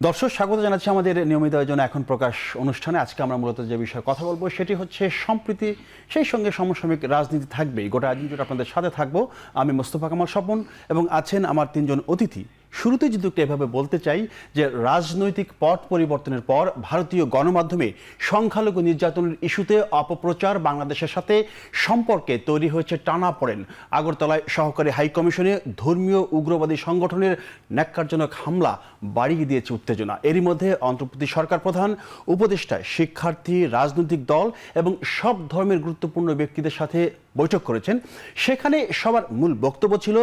দর্শক স্বাগত জানাচ্ছি আমাদের নিয়মিত আয়োজন এখন প্রকাশ অনুষ্ঠানে। আজকে আমরা মূলত যে বিষয়ে কথা বলবো সেটি হচ্ছে সম্প্রীতি, সেই সঙ্গে সমসাময়িক রাজনীতি থাকবে। গোটা আয়োজন আপনাদের সাথে থাকবো আমি মোস্তফা কামাল স্বপন এবং আছেন আমার তিনজন অতিথি। শুরুতে যদি একটু এভাবে বলতে চাই যে রাজনৈতিক পট পরিবর্তনের পর ভারতীয় গণমাধ্যমে সংখ্যালঘু নির্যাতনের ইস্যুতে অপপ্রচার বাংলাদেশের সাথে সম্পর্কে তৈরি হয়েছে টানাপোড়েন। আগরতলায় সহকারী হাইকমিশনে ধর্মীয় উগ্রবাদী সংগঠনের ন্যাক্কারজনক হামলা বাড়িয়ে দিয়েছে উত্তেজনা। এরই মধ্যে অন্তর্বর্তী সরকার প্রধান, উপদেষ্টা, শিক্ষার্থী, রাজনৈতিক দল এবং সব ধর্মের গুরুত্বপূর্ণ ব্যক্তিদের সাথে বৈঠক করেছেন। সেখানে সবার মূল বক্তব্য ছিল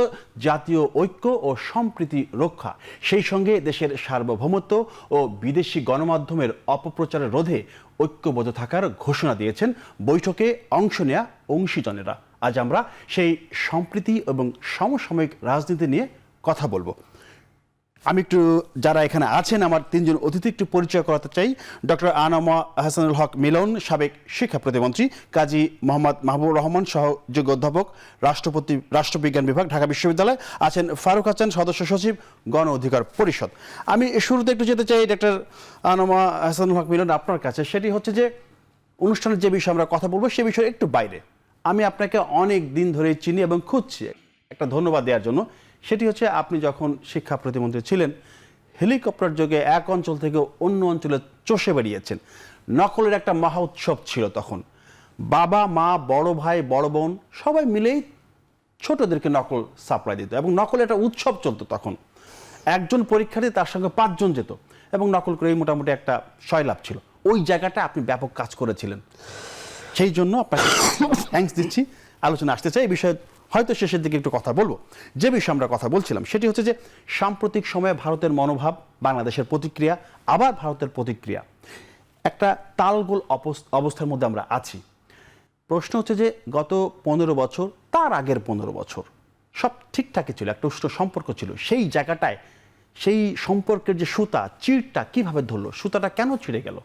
জাতীয় ঐক্য ও সম্প্রীতি রক্ষা, সেই সঙ্গে দেশের সার্বভৌমত্ব ও বিদেশি গণমাধ্যমের অপপ্রচারের রোধে ঐক্যবদ্ধ থাকার ঘোষণা দিয়েছেন বৈঠকে অংশ নেয়া অংশীজনেরা। আজ আমরা সেই সম্প্রীতি এবং সমসাময়িক রাজনীতি নিয়ে কথা বলবো। আমি একটু যারা এখানে আছেন আমার তিনজন অতিথি একটু পরিচয় করাতে চাই। ডক্টর আনামা হাসানুল হক মিলন, সাবেক শিক্ষা প্রতিমন্ত্রী; কাজী মোহাম্মদ মাহবুবুর রহমান, সহযোগী অধ্যাপক, রাষ্ট্রবিজ্ঞান বিভাগ, ঢাকা বিশ্ববিদ্যালয়; আছেন ফারুক হাসান, সদস্য সচিব, গণ অধিকার পরিষদ। আমি শুরুতে একটু যেতে চাই ডক্টর আনামা হাসানুল হক মিলন আপনার কাছে। সেটি হচ্ছে যে অনুষ্ঠানের যে বিষয়ে আমরা কথা বলবো সে বিষয়ে একটু বাইরে। আমি আপনাকে অনেক দিন ধরে চিনি এবং খুঁজছি একটা ধন্যবাদ দেওয়ার জন্য। সেটি হচ্ছে আপনি যখন শিক্ষা প্রতিমন্ত্রী ছিলেন হেলিকপ্টার যোগে এক অঞ্চল থেকে অন্য অঞ্চলে চষে বেরিয়েছেন। নকলের একটা মহা উৎসব ছিল তখন। বাবা মা, বড় ভাই, বড় বোন সবাই মিলেই ছোটদেরকে নকল সাপ্লাই দিত এবং নকলের একটা উৎসব চলতো তখন। একজন পরীক্ষার্থী তার সঙ্গে 5 জন যেত এবং নকল করে মোটামুটি একটা সয়লাভ ছিল। ওই জায়গাটা আপনি ব্যাপক কাজ করেছিলেন, সেই জন্য আপনাকে থ্যাঙ্কস দিচ্ছি। আলোচনা আসতে চাই এই বিষয়ে, হয়তো শেষের দিকে একটু কথা বলবো। যে বিষয়ে আমরা কথা বলছিলাম সেটি হচ্ছে যে সাম্প্রতিক সময়ে ভারতের মনোভাব, বাংলাদেশের প্রতিক্রিয়া, আবার ভারতের প্রতিক্রিয়া, একটা তালগোল অবস্থার মধ্যে আমরা আছি। প্রশ্ন হচ্ছে যে গত 15 বছর, তার আগের 15 বছর সব ঠিকঠাকই ছিল, একটা উষ্ণ সম্পর্ক ছিল। সেই জায়গাটায় সেই সম্পর্কের যে সুতা, চিরটা কিভাবে ধরলো, সুতাটা কেন ছিঁড়ে গেল?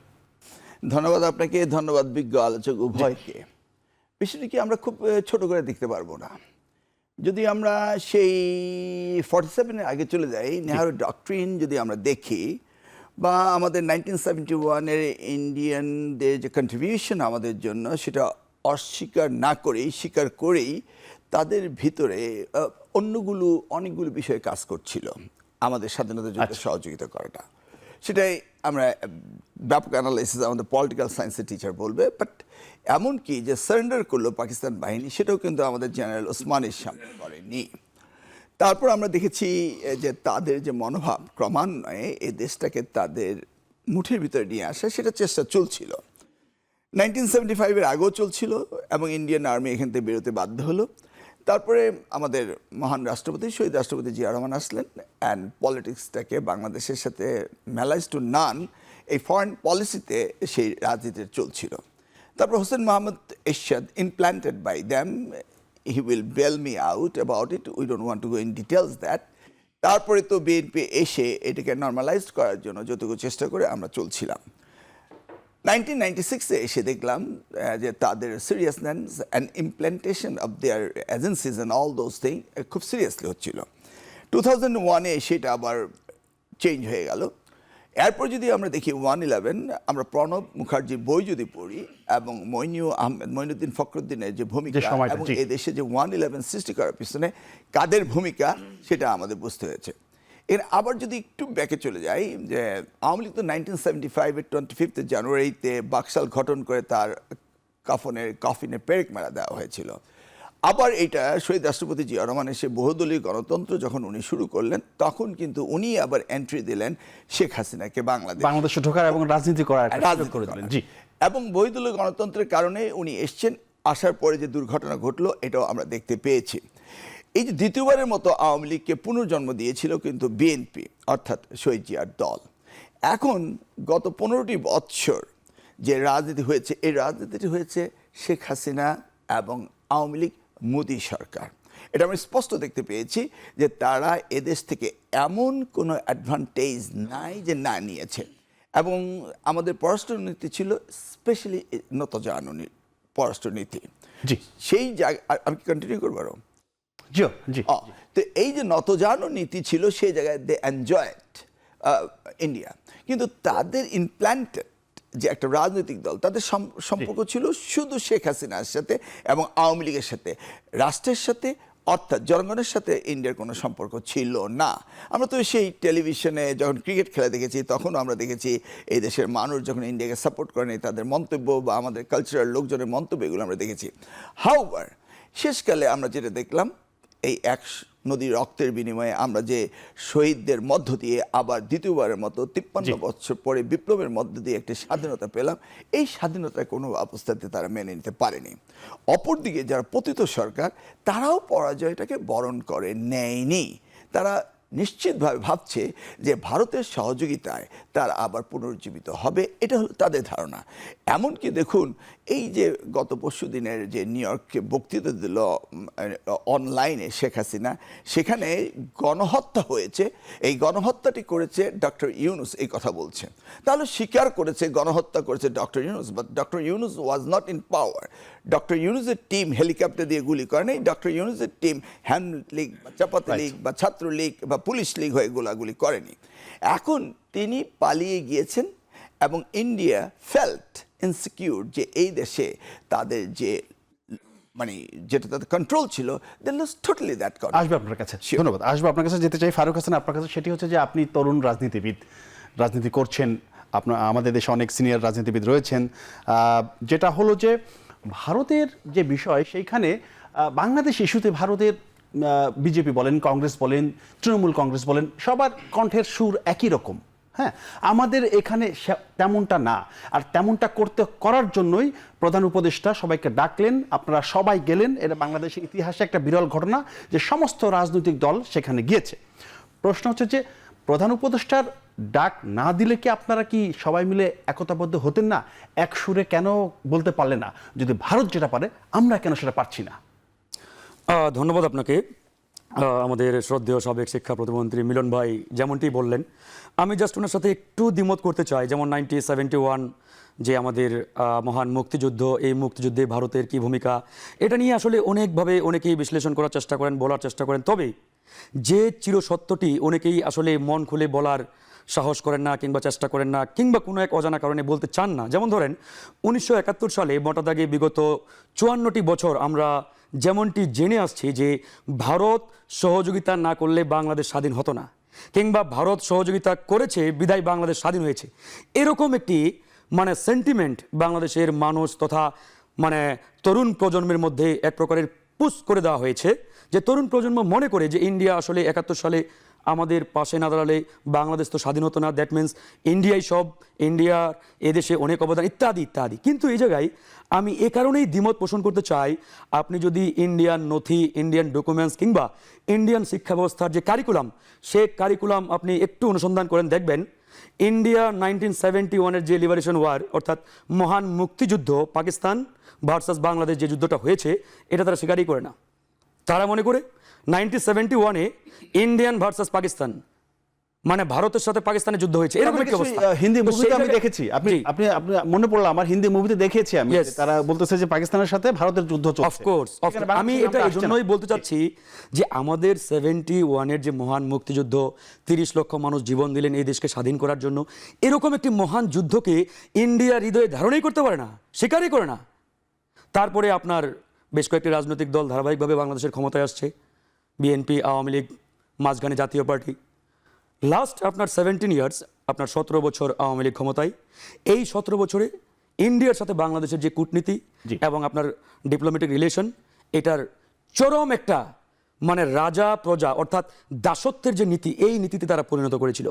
ধন্যবাদ আপনাকে, ধন্যবাদ বিজ্ঞ আলোচক উভয়কে। বিষয়টিকে আমরা খুব ছোট করে দেখতে পারবো না। যদি আমরা সেই 47-এর আগে চলে যাই, নেহরু ডক্ট্রিন যদি আমরা দেখি, বা আমাদের 1971-এর ইন্ডিয়ানদের যে কন্ট্রিবিউশন আমাদের জন্য, সেটা অস্বীকার না করেই, স্বীকার করেই তাদের ভিতরে অনেকগুলো বিষয়ে কাজ করছিল আমাদের স্বাধীনতা যুদ্ধে সহযোগিতা করাটা। সেটাই আমরা ব্যাপক অ্যানালাইসিস আমাদের পলিটিক্যাল সায়েন্সের টিচার বলবে। বাট এমনকি যে সারেন্ডার করলো পাকিস্তান বাহিনী, সেটাও কিন্তু আমাদের জেনারেল ওসমানের সামনে করেনি। তারপর আমরা দেখেছি যে তাদের যে মনোভাব ক্রমান্বয়ে এই দেশটাকে তাদের মুঠের ভিতরে নিয়ে আসা, সেটা চেষ্টা চলছিল। 1975-এর আগেও চলছিল এবং ইন্ডিয়ান আর্মি এখান থেকে বেরোতে বাধ্য হলো। তারপরে আমাদের মহান রাষ্ট্রপতি, শহীদ রাষ্ট্রপতি জিয়া রহমান আসলেন অ্যান্ড পলিটিক্সটাকে বাংলাদেশের সাথে ম্যালাইজ টু নান, এই ফরেন পলিসিতে সেই রাজনীতি চলছিল। তারপর Hossain Mohammad Ershad, implanted by them, he will bail me out about it, we don't want to go in details that. তারপরে তো বিএনপি এসে এটাকে নর্মালাইজ করার জন্য যতটুকু চেষ্টা করে আমরা চলছিলাম। 1996-এ এসে দেখলাম যে তাদের seriousness and implementation of their agencies and all those thing খুব সিরিয়াসলি হচ্ছিল। 2001-এ সেটা আবার চেঞ্জ হয়ে গেল। এরপর যদি আমরা দেখি 1/11, আমরা প্রণব মুখার্জির বই যদি পড়ি এবং মঈনুদ্দিন ফখরুদ্দিনের যে ভূমিকা এবং এই দেশে যে 1/11 সৃষ্টি করার পিছনে কাদের ভূমিকা, সেটা আমাদের বুঝতে হয়েছে। এর আবার যদি একটু ব্যাকে চলে যাই, যে আওয়ামী লীগ তো 1975-এর 25 জানুয়ারিতে বাকশাল গঠন করে তার কফিনে পেরেক মেলা দেওয়া হয়েছিল। আবার এটা শহীদ রাষ্ট্রপতি জিয়া রহমান এসে বহুদলীয় গণতন্ত্র যখন উনি শুরু করলেন, তখন কিন্তু উনি আবার এন্ট্রি দিলেন শেখ হাসিনাকে বাংলাদেশে ঢোকার এবং রাজনীতি করার করে দিলেন। জি, এবং বহুদলীয় গণতন্ত্রের কারণে উনি এসছেন। আসার পরে যে দুর্ঘটনা ঘটলো, এটাও আমরা দেখতে পেয়েছি। এই যে দ্বিতীয়বারের মতো আওয়ামী লীগকে পুনর্জন্ম দিয়েছিল কিন্তু বিএনপি, অর্থাৎ শহীদ জিয়ার দল। এখন গত 15টি বৎসর যে রাজনীতি হয়েছে, এই রাজনীতিটি হয়েছে শেখ হাসিনা এবং আওয়ামী লীগ মোদী সরকার। এটা আমি স্পষ্ট দেখতে পেয়েছি যে তারা এদেশ থেকে এমন কোনো অ্যাডভান্টেজ নাই যে না নিয়েছে। এবং আমাদের পররাষ্ট্রনীতি ছিল স্পেশালি নতজাননী পররাষ্ট্রনীতি। জি, সেই জায়গা আমি কন্টিনিউ করবো আরো। জি। তো এই যে নতজানু নীতি ছিল, সেই জায়গায় দে এনজয়েড ইন্ডিয়া, কিন্তু তাদের ইমপ্ল্যান্টেড যে একটা রাজনৈতিক দল, তাদের সম্পর্ক ছিল শুধু শেখ হাসিনার সাথে এবং আওয়ামী লীগের সাথে, রাষ্ট্রের সাথে অর্থাৎ জনগণের সাথে ইন্ডিয়ার কোনো সম্পর্ক ছিল না। আমরা তো সেই টেলিভিশনে যখন ক্রিকেট খেলা দেখেছি, তখনও আমরা দেখেছি এই দেশের মানুষ যখন ইন্ডিয়াকে সাপোর্ট করেনি, তাদের মন্তব্য বা আমাদের কালচারাল লোকজনের মন্তব্য, এগুলো আমরা দেখেছি। হাউভার শেষকালে আমরা যেটা দেখলাম, এই এক নদীর রক্তের বিনিময়ে আমরা যে শহীদদের মধ্য দিয়ে আবার দ্বিতীয়বারের মতো 53 বছর পরে বিপ্লবের মধ্য দিয়ে একটি স্বাধীনতা পেলাম, এই স্বাধীনতা কোনো অবস্থাতে তারা মেনে নিতে পারেনি। অপরদিকে যারা পতিত সরকার, তারাও পরাজয়টাকে বরণ করে নেয়নি। তারা নিশ্চিতভাবে ভাবছে যে ভারতের সহযোগিতায় তারা আবার পুনরুজ্জীবিত হবে, এটা হলো তাদের ধারণা। এমনকি দেখুন, এই যে গত পরশু দিনের যে নিউ ইয়র্কে বক্তৃতা দিল অনলাইনে শেখ হাসিনা, সেখানে গণহত্যা হয়েছে, এই গণহত্যাটি করেছে ডক্টর ইউনুস, এই কথা বলছে। তাহলে স্বীকার করেছে গণহত্যা করেছে doctor Yunus, but doctor Yunus was not in power. Doctor ইউনুসের টিম হেলিকপ্টার দিয়ে গুলি করে নাই, ডক্টর ইউনুসের টিম হ্যান্ড লীগ বা চাপাতি লীগ বা ছাত্রলীগ বা পুলিশ লীগ হয়ে গোলাগুলি করেনি। এখন তিনি পালিয়ে গিয়েছেন এবং ইন্ডিয়া ফেল্ট ইনসিকিউর যে এই দেশে তাদের যে মানে যেটা তাদের কন্ট্রোল ছিল, দে লস টোটালি দ্যাট কন্ট্রোল। আসবে আপনার কাছে, ধন্যবাদ। আসবে আপনার কাছে, যেতে চাই ফারুক হাসান আপনার কাছে। সেটি হচ্ছে যে আপনি তরুণ রাজনীতিবিদ, রাজনীতি করছেন, আপনার আমাদের দেশে অনেক সিনিয়র রাজনীতিবিদ রয়েছেন। যেটা হলো যে ভারতের যে বিষয়, সেইখানে বাংলাদেশ ইস্যুতে ভারতের বিজেপি বলেন, কংগ্রেস বলেন, তৃণমূল কংগ্রেস বলেন, সবার কণ্ঠের সুর একই রকম। হ্যাঁ, আমাদের এখানে তেমনটা না। আর তেমনটা করার জন্যই প্রধান উপদেষ্টা সবাইকে ডাকলেন, আপনারা সবাই গেলেন। এটা বাংলাদেশের ইতিহাসে একটা বিরল ঘটনা যে সমস্ত রাজনৈতিক দল সেখানে গিয়েছে। প্রশ্ন হচ্ছে যে প্রধান উপদেষ্টার ডাক না দিলে কি আপনারা কি সবাই মিলে একতাবদ্ধ হতেন না? এক সুরে কেন বলতে পারলে না, যদি ভারত যেটা পারে আমরা কেন সেটা পারছি না? ধন্যবাদ আপনাকে। আমাদের শ্রদ্ধেয় সাবেক শিক্ষা প্রতিমন্ত্রী মিলন ভাই যেমনটি বললেন, আমি জাস্ট ওনার সাথে একটু দ্বিমত করতে চাই। যেমন 1971 যে আমাদের মহান মুক্তিযুদ্ধ, এই মুক্তিযুদ্ধে ভারতের কি ভূমিকা, এটা নিয়ে আসলে অনেকভাবে অনেকেই বিশ্লেষণ করার চেষ্টা করেন, বলার চেষ্টা করেন। তবে যে চিরসত্যটি অনেকেই আসলে মন খুলে বলার সাহস করেন না, কিংবা চেষ্টা করেন না, কিংবা কোনো এক অজানা কারণে বলতে চান না। যেমন ধরেন 1971 সালে মোটা দাগে বিগত 54টি বছর আমরা যেমনটি জেনে আসছি যে ভারত সহযোগিতা না করলে বাংলাদেশ স্বাধীন হতো না, কিংবা ভারত সহযোগিতা করেছে বিদায় বাংলাদেশ স্বাধীন হয়েছে, এরকম একটি মানে সেন্টিমেন্ট বাংলাদেশের মানুষ তথা মানে তরুণ প্রজন্মের মধ্যে এক প্রকারের পুশ করে দেওয়া হয়েছে, যে তরুণ প্রজন্ম মনে করে যে ইন্ডিয়া আসলে 71 সালে আমাদের পাশে না দাঁড়ালে বাংলাদেশ তো স্বাধীন হতো না, দ্যাট মিনস ইন্ডিয়াই সব, ইন্ডিয়ার এদেশে অনেক অবদান ইত্যাদি ইত্যাদি। কিন্তু এই জায়গায় আমি এ কারণেই দ্বিমত পোষণ করতে চাই, আপনি যদি ইন্ডিয়ান নথি, ইন্ডিয়ান ডকুমেন্টস কিংবা ইন্ডিয়ান শিক্ষা ব্যবস্থার যে কারিকুলাম, সে কারিকুলাম আপনি একটু অনুসন্ধান করেন, দেখবেন ইন্ডিয়া 1971-এর যে লিবারেশন ওয়ার, অর্থাৎ মহান মুক্তিযুদ্ধ, পাকিস্তান ভার্সাস বাংলাদেশ যে যুদ্ধটা হয়েছে, এটা তারা স্বীকারই করে না। তারা মনে করে 1971-এ ইন্ডিয়ান ভার্সাস পাকিস্তান, মানে ভারতের সাথে পাকিস্তানের যুদ্ধ হয়েছে, এরকম একটা অবস্থা। হিন্দি মুভিতে আমি দেখেছি, আপনি মনে পড়লো আমার, হিন্দি মুভিতে দেখেছি আমি, তারা বলতেছে যে পাকিস্তানের সাথে ভারতের যুদ্ধ চলছে। অফকোর্স, আমি এটা এজন্যই বলতে চাচ্ছি যে আমাদের 71-এর যে মহান মুক্তিযুদ্ধ, 30 লক্ষ মানুষ জীবন দিলেন এই দেশকে স্বাধীন করার জন্য, এরকম একটি মহান যুদ্ধকে ইন্ডিয়ার হৃদয়ে ধারণই করতে পারে না, স্বীকারই করে না। তারপরে আপনার বেশ কয়েকটি রাজনৈতিক দল ধারাবাহিকভাবে বাংলাদেশের ক্ষমতায় আসছে, বিএনপি, আওয়ামী লীগ, মাঝখানে জাতীয় পার্টি। লাস্ট আপনার 17 ইয়ার্স, আপনার 17 বছর আওয়ামী লীগ ক্ষমতায়। এই 17 বছরে ইন্ডিয়ার সাথে বাংলাদেশের যে কূটনীতি এবং আপনার ডিপ্লোম্যাটিক রিলেশন, এটার চরম একটা মানে রাজা প্রজা অর্থাৎ দাসত্বের যে নীতি, এই নীতিতে তারা পরিণত করেছিল।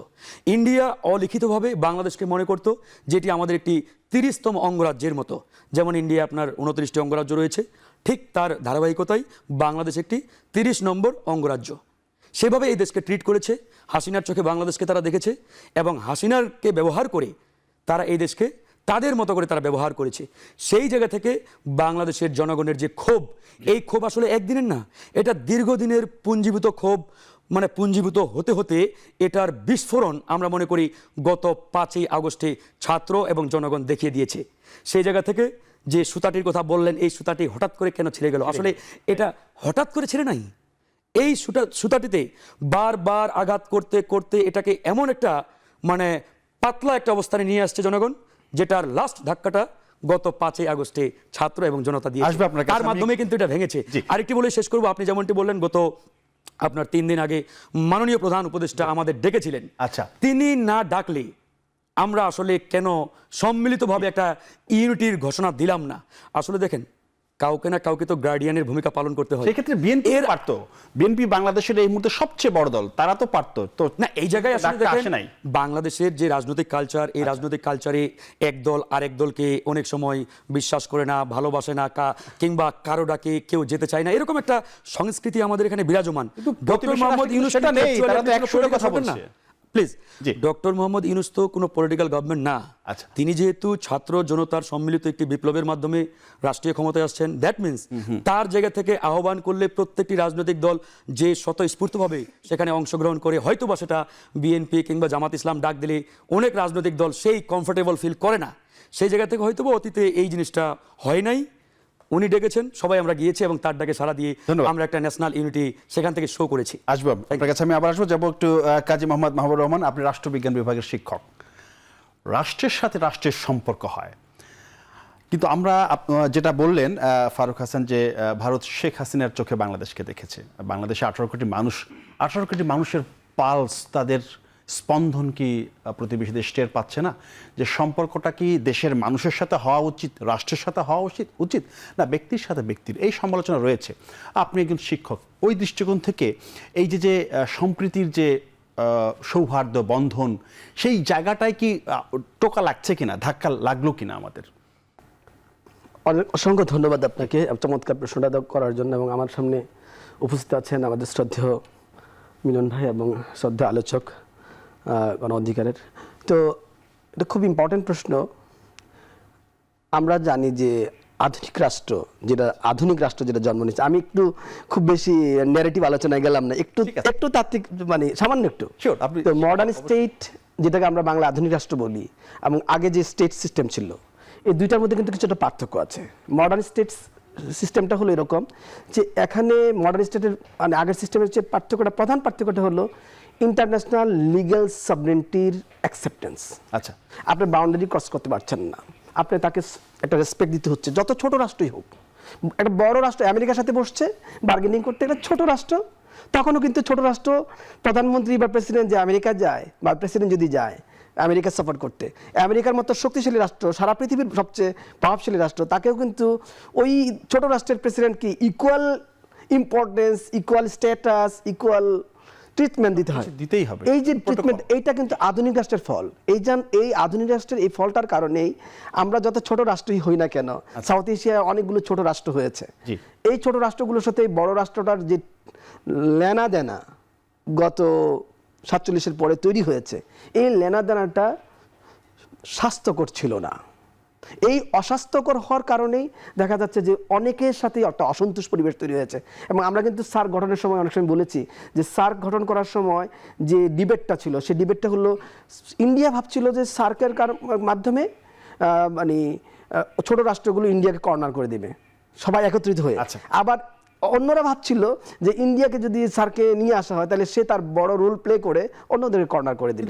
ইন্ডিয়া অলিখিতভাবে বাংলাদেশকে মনে করত যেটি আমাদের একটি 30তম অঙ্গরাজ্যের মতো। যেমন ইন্ডিয়া আপনার 29টি অঙ্গরাজ্য রয়েছে, ঠিক তার ধারাবাহিকতায় বাংলাদেশ একটি 30 নম্বর অঙ্গরাজ্য। সেভাবে এই দেশকে ট্রিট করেছে। হাসিনার চোখে বাংলাদেশকে তারা দেখেছে এবং হাসিনারকে ব্যবহার করে তারা এই দেশকে তাদের মতো করে তারা ব্যবহার করেছে। সেই জায়গা থেকে বাংলাদেশের জনগণের যে ক্ষোভ, এই ক্ষোভ আসলে একদিনের না, এটা দীর্ঘদিনের পুঞ্জীভূত ক্ষোভ। মানে পুঞ্জীভূত হতে হতে এটার বিস্ফোরণ আমরা মনে করি গত 5ই আগস্টে ছাত্র এবং জনগণ দেখিয়ে দিয়েছে। সেই জায়গা থেকে যে সুতাটির কথা বললেন, এই সুতাটি হঠাৎ করে কেন ছিঁড়ে গেল? আসলে এটা হঠাৎ করে ছিঁড়ে নাই, এই সুতাটিতে বারবার আঘাত করতে করতে এটাকে এমন একটা মানে পাতলা একটা অবস্থানে নিয়ে আসছে জনগণ, যেটার লাস্ট ধাক্কাটা গত 5ই আগস্টে ছাত্র এবং জনতা দিয়ে আসবে আপনার কাছে। তার মাধ্যমে কিন্তু এটা ভেঙেছে। আরেকটি বলে শেষ করবো, আপনি যেমনটি বললেন গত আপনার 3 দিন আগে মাননীয় প্রধান উপদেষ্টা আমাদের ডেকেছিলেন। আচ্ছা। তিনি না ডাকলে আমরা আসলে কেন সম্মিলিতভাবে একটা ইউনিটির ঘোষণা দিলাম না? আসলে দেখেন, কাউকে না কাউকে তো গার্ডিয়ানের ভূমিকা পালন করতে হয়। সেক্ষেত্রে বিএনপি পারতো, বিএনপি বাংলাদেশের এই মুহূর্তে সবচেয়ে বড় দল, তারা তো পারতো। তো না, এই জায়গায় আসলে ডাকটা দেখেন, আসে নাই। বাংলাদেশের যে রাজনৈতিক কালচার, এই রাজনৈতিক কালচারে এক দল আরেক দলকে অনেক সময় বিশ্বাস করে না, ভালোবাসে না, কিংবা কারো ডাকে কেউ যেতে চায় না, এরকম একটা সংস্কৃতি আমাদের এখানে বিরাজমান। ডক্টর মোহাম্মদ ইউনূস সেটা নেই, তারা তো একশোটা কথা বলছে। Please, G. Doctor Mohammad Yunus তো কোনো পলিটিক্যাল গভর্নমেন্ট না। আচ্ছা। তিনি যেহেতু ছাত্র জনতার সম্মিলিত একটি বিপ্লবের মাধ্যমে রাষ্ট্রীয় ক্ষমতায় আসছেন, দ্যাট মিন্স তার জায়গা থেকে আহ্বান করলে প্রত্যেকটি রাজনৈতিক দল যে স্বতঃস্ফূর্তভাবে সেখানে অংশগ্রহণ করে, হয়তোবা সেটা বিএনপি কিংবা জামাত ইসলাম ডাক দিলে অনেক রাজনৈতিক দল সেই কমফোর্টেবল ফিল করে না। সেই জায়গা থেকে হয়তোবা অতীতে এই জিনিসটা হয় নাই, উনি ডেকেছেন, সবাই আমরা গিয়েছি এবং তার ডাকে সাড়া দিয়ে ধন্যবাদ। আমরা একটা ন্যাশনাল ইউনিটি সেখান থেকে শো করেছি। আসবো আপনার কাছে, আমি আবার আসবো। যাবো একটু কাজী মোহাম্মদ মাহবুবুর রহমান, আপনি রাষ্ট্রবিজ্ঞান বিভাগের শিক্ষক। রাষ্ট্রের সাথে রাষ্ট্রের সম্পর্ক হয়, কিন্তু আমরা যেটা বললেন ফারুক হাসান, যে ভারত শেখ হাসিনার চোখে বাংলাদেশকে দেখেছে। বাংলাদেশে 18 কোটি মানুষের পালস, তাদের স্পন্দন কি প্রতিবেশী দেশ টের পাচ্ছে না? যে সম্পর্কটা কি দেশের মানুষের সাথে হওয়া উচিত, রাষ্ট্রের সাথে হওয়া উচিত, না ব্যক্তির সাথে ব্যক্তির? এই সমালোচনা রয়েছে। আপনি একজন শিক্ষক, ওই দৃষ্টিকোণ থেকে এই যে সম্প্রীতির যে সৌহার্দ্য বন্ধন, সেই জায়গাটায় কি টোকা লাগছে কিনা, ধাক্কা লাগলো কিনা আমাদের? অনেক অসংখ্য ধন্যবাদ আপনাকে চমৎকার প্রশ্নটা করার জন্য। এবং আমার সামনে উপস্থিত আছেন আমাদের শ্রদ্ধেয় মিলন ভাই এবং শ্রদ্ধেয় আলোচক গণ অধিকারের। তো এটা খুব ইম্পর্টেন্ট প্রশ্ন। আমরা জানি যে আধুনিক রাষ্ট্র যেটা জন্ম নিচ্ছে, আমি একটু খুব বেশি ন্যারেটিভ আলোচনায় গেলাম না, একটু তাত্ত্বিক, মানে সামান্য একটু। তো মডার্ন স্টেট, যেটাকে আমরা বাংলা আধুনিক রাষ্ট্র বলি, এবং আগে যে স্টেট সিস্টেম ছিল, এই দুইটার মধ্যে কিন্তু কিছুটা পার্থক্য আছে। মডার্ন স্টেট সিস্টেমটা হলো এরকম যে এখানে মডার্ন স্টেটের মানে আগের সিস্টেমের যে প্রধান পার্থক্যটা হলো ইন্টারন্যাশনাল লিগ্যাল সভরেনিটির অ্যাকসেপ্টেন্স। আচ্ছা, আপনি বাউন্ডারি ক্রস করতে পারছেন না, আপনি তাকে একটা রেসপেক্ট দিতে হচ্ছে, যত ছোট রাষ্ট্রই হোক। একটা বড় রাষ্ট্র আমেরিকার সাথে বসছে বার্গেনিং করতে, একটা ছোট রাষ্ট্র, তখনও কিন্তু ছোট রাষ্ট্র প্রধানমন্ত্রী বা প্রেসিডেন্ট যে আমেরিকা যায়, বা প্রেসিডেন্ট যদি যায় আমেরিকা সাপোর্ট করতে, আমেরিকার মতো শক্তিশালী রাষ্ট্র, সারা পৃথিবীর সবচেয়ে প্রভাবশালী রাষ্ট্র, তাকেও কিন্তু ওই ছোট রাষ্ট্রের প্রেসিডেন্ট কি equal importance, equal status, equal treatment দিতেই হবে। এই যে ট্রিটমেন্ট, এইটা কিন্তু আধুনিক রাষ্ট্রের ফল। এই আধুনিক রাষ্ট্রের এই ফলটার কারণেই আমরা যত ছোট রাষ্ট্রই হই না কেন, সাউথ এশিয়ায় অনেকগুলো ছোট রাষ্ট্র হয়েছে। এই ছোট রাষ্ট্রগুলোর সাথে বড় রাষ্ট্রটার যে লেনা দেনা গত 47-এর পরে তৈরি হয়েছে, এই লেনা দেনাটা স্বাস্থ্যকর ছিল না। এই অস্বাস্থ্যকর হওয়ার কারণেই দেখা যাচ্ছে যে অনেকের সাথে একটা অসন্তোষ পরিবেশ তৈরি হয়েছে। এবং আমরা কিন্তু সার্ক গঠনের সময় অনেক সময় বলেছি যে সার্ক গঠন করার সময় যে ডিবেটটা ছিল, সেই ডিবেটটা হলো ইন্ডিয়া ভাবছিল যে সার্কের মাধ্যমে মানে ছোট রাষ্ট্রগুলো ইন্ডিয়াকে কর্নার করে দেবে, সবাই একত্রিত হয়ে। আবার অন্যরা ভাবছিল যে ইন্ডিয়াকে যদি সার্কে নিয়ে আসা হয় তাহলে সে তার বড় রোল প্লে করে অন্যদের কর্নার করে দিবে।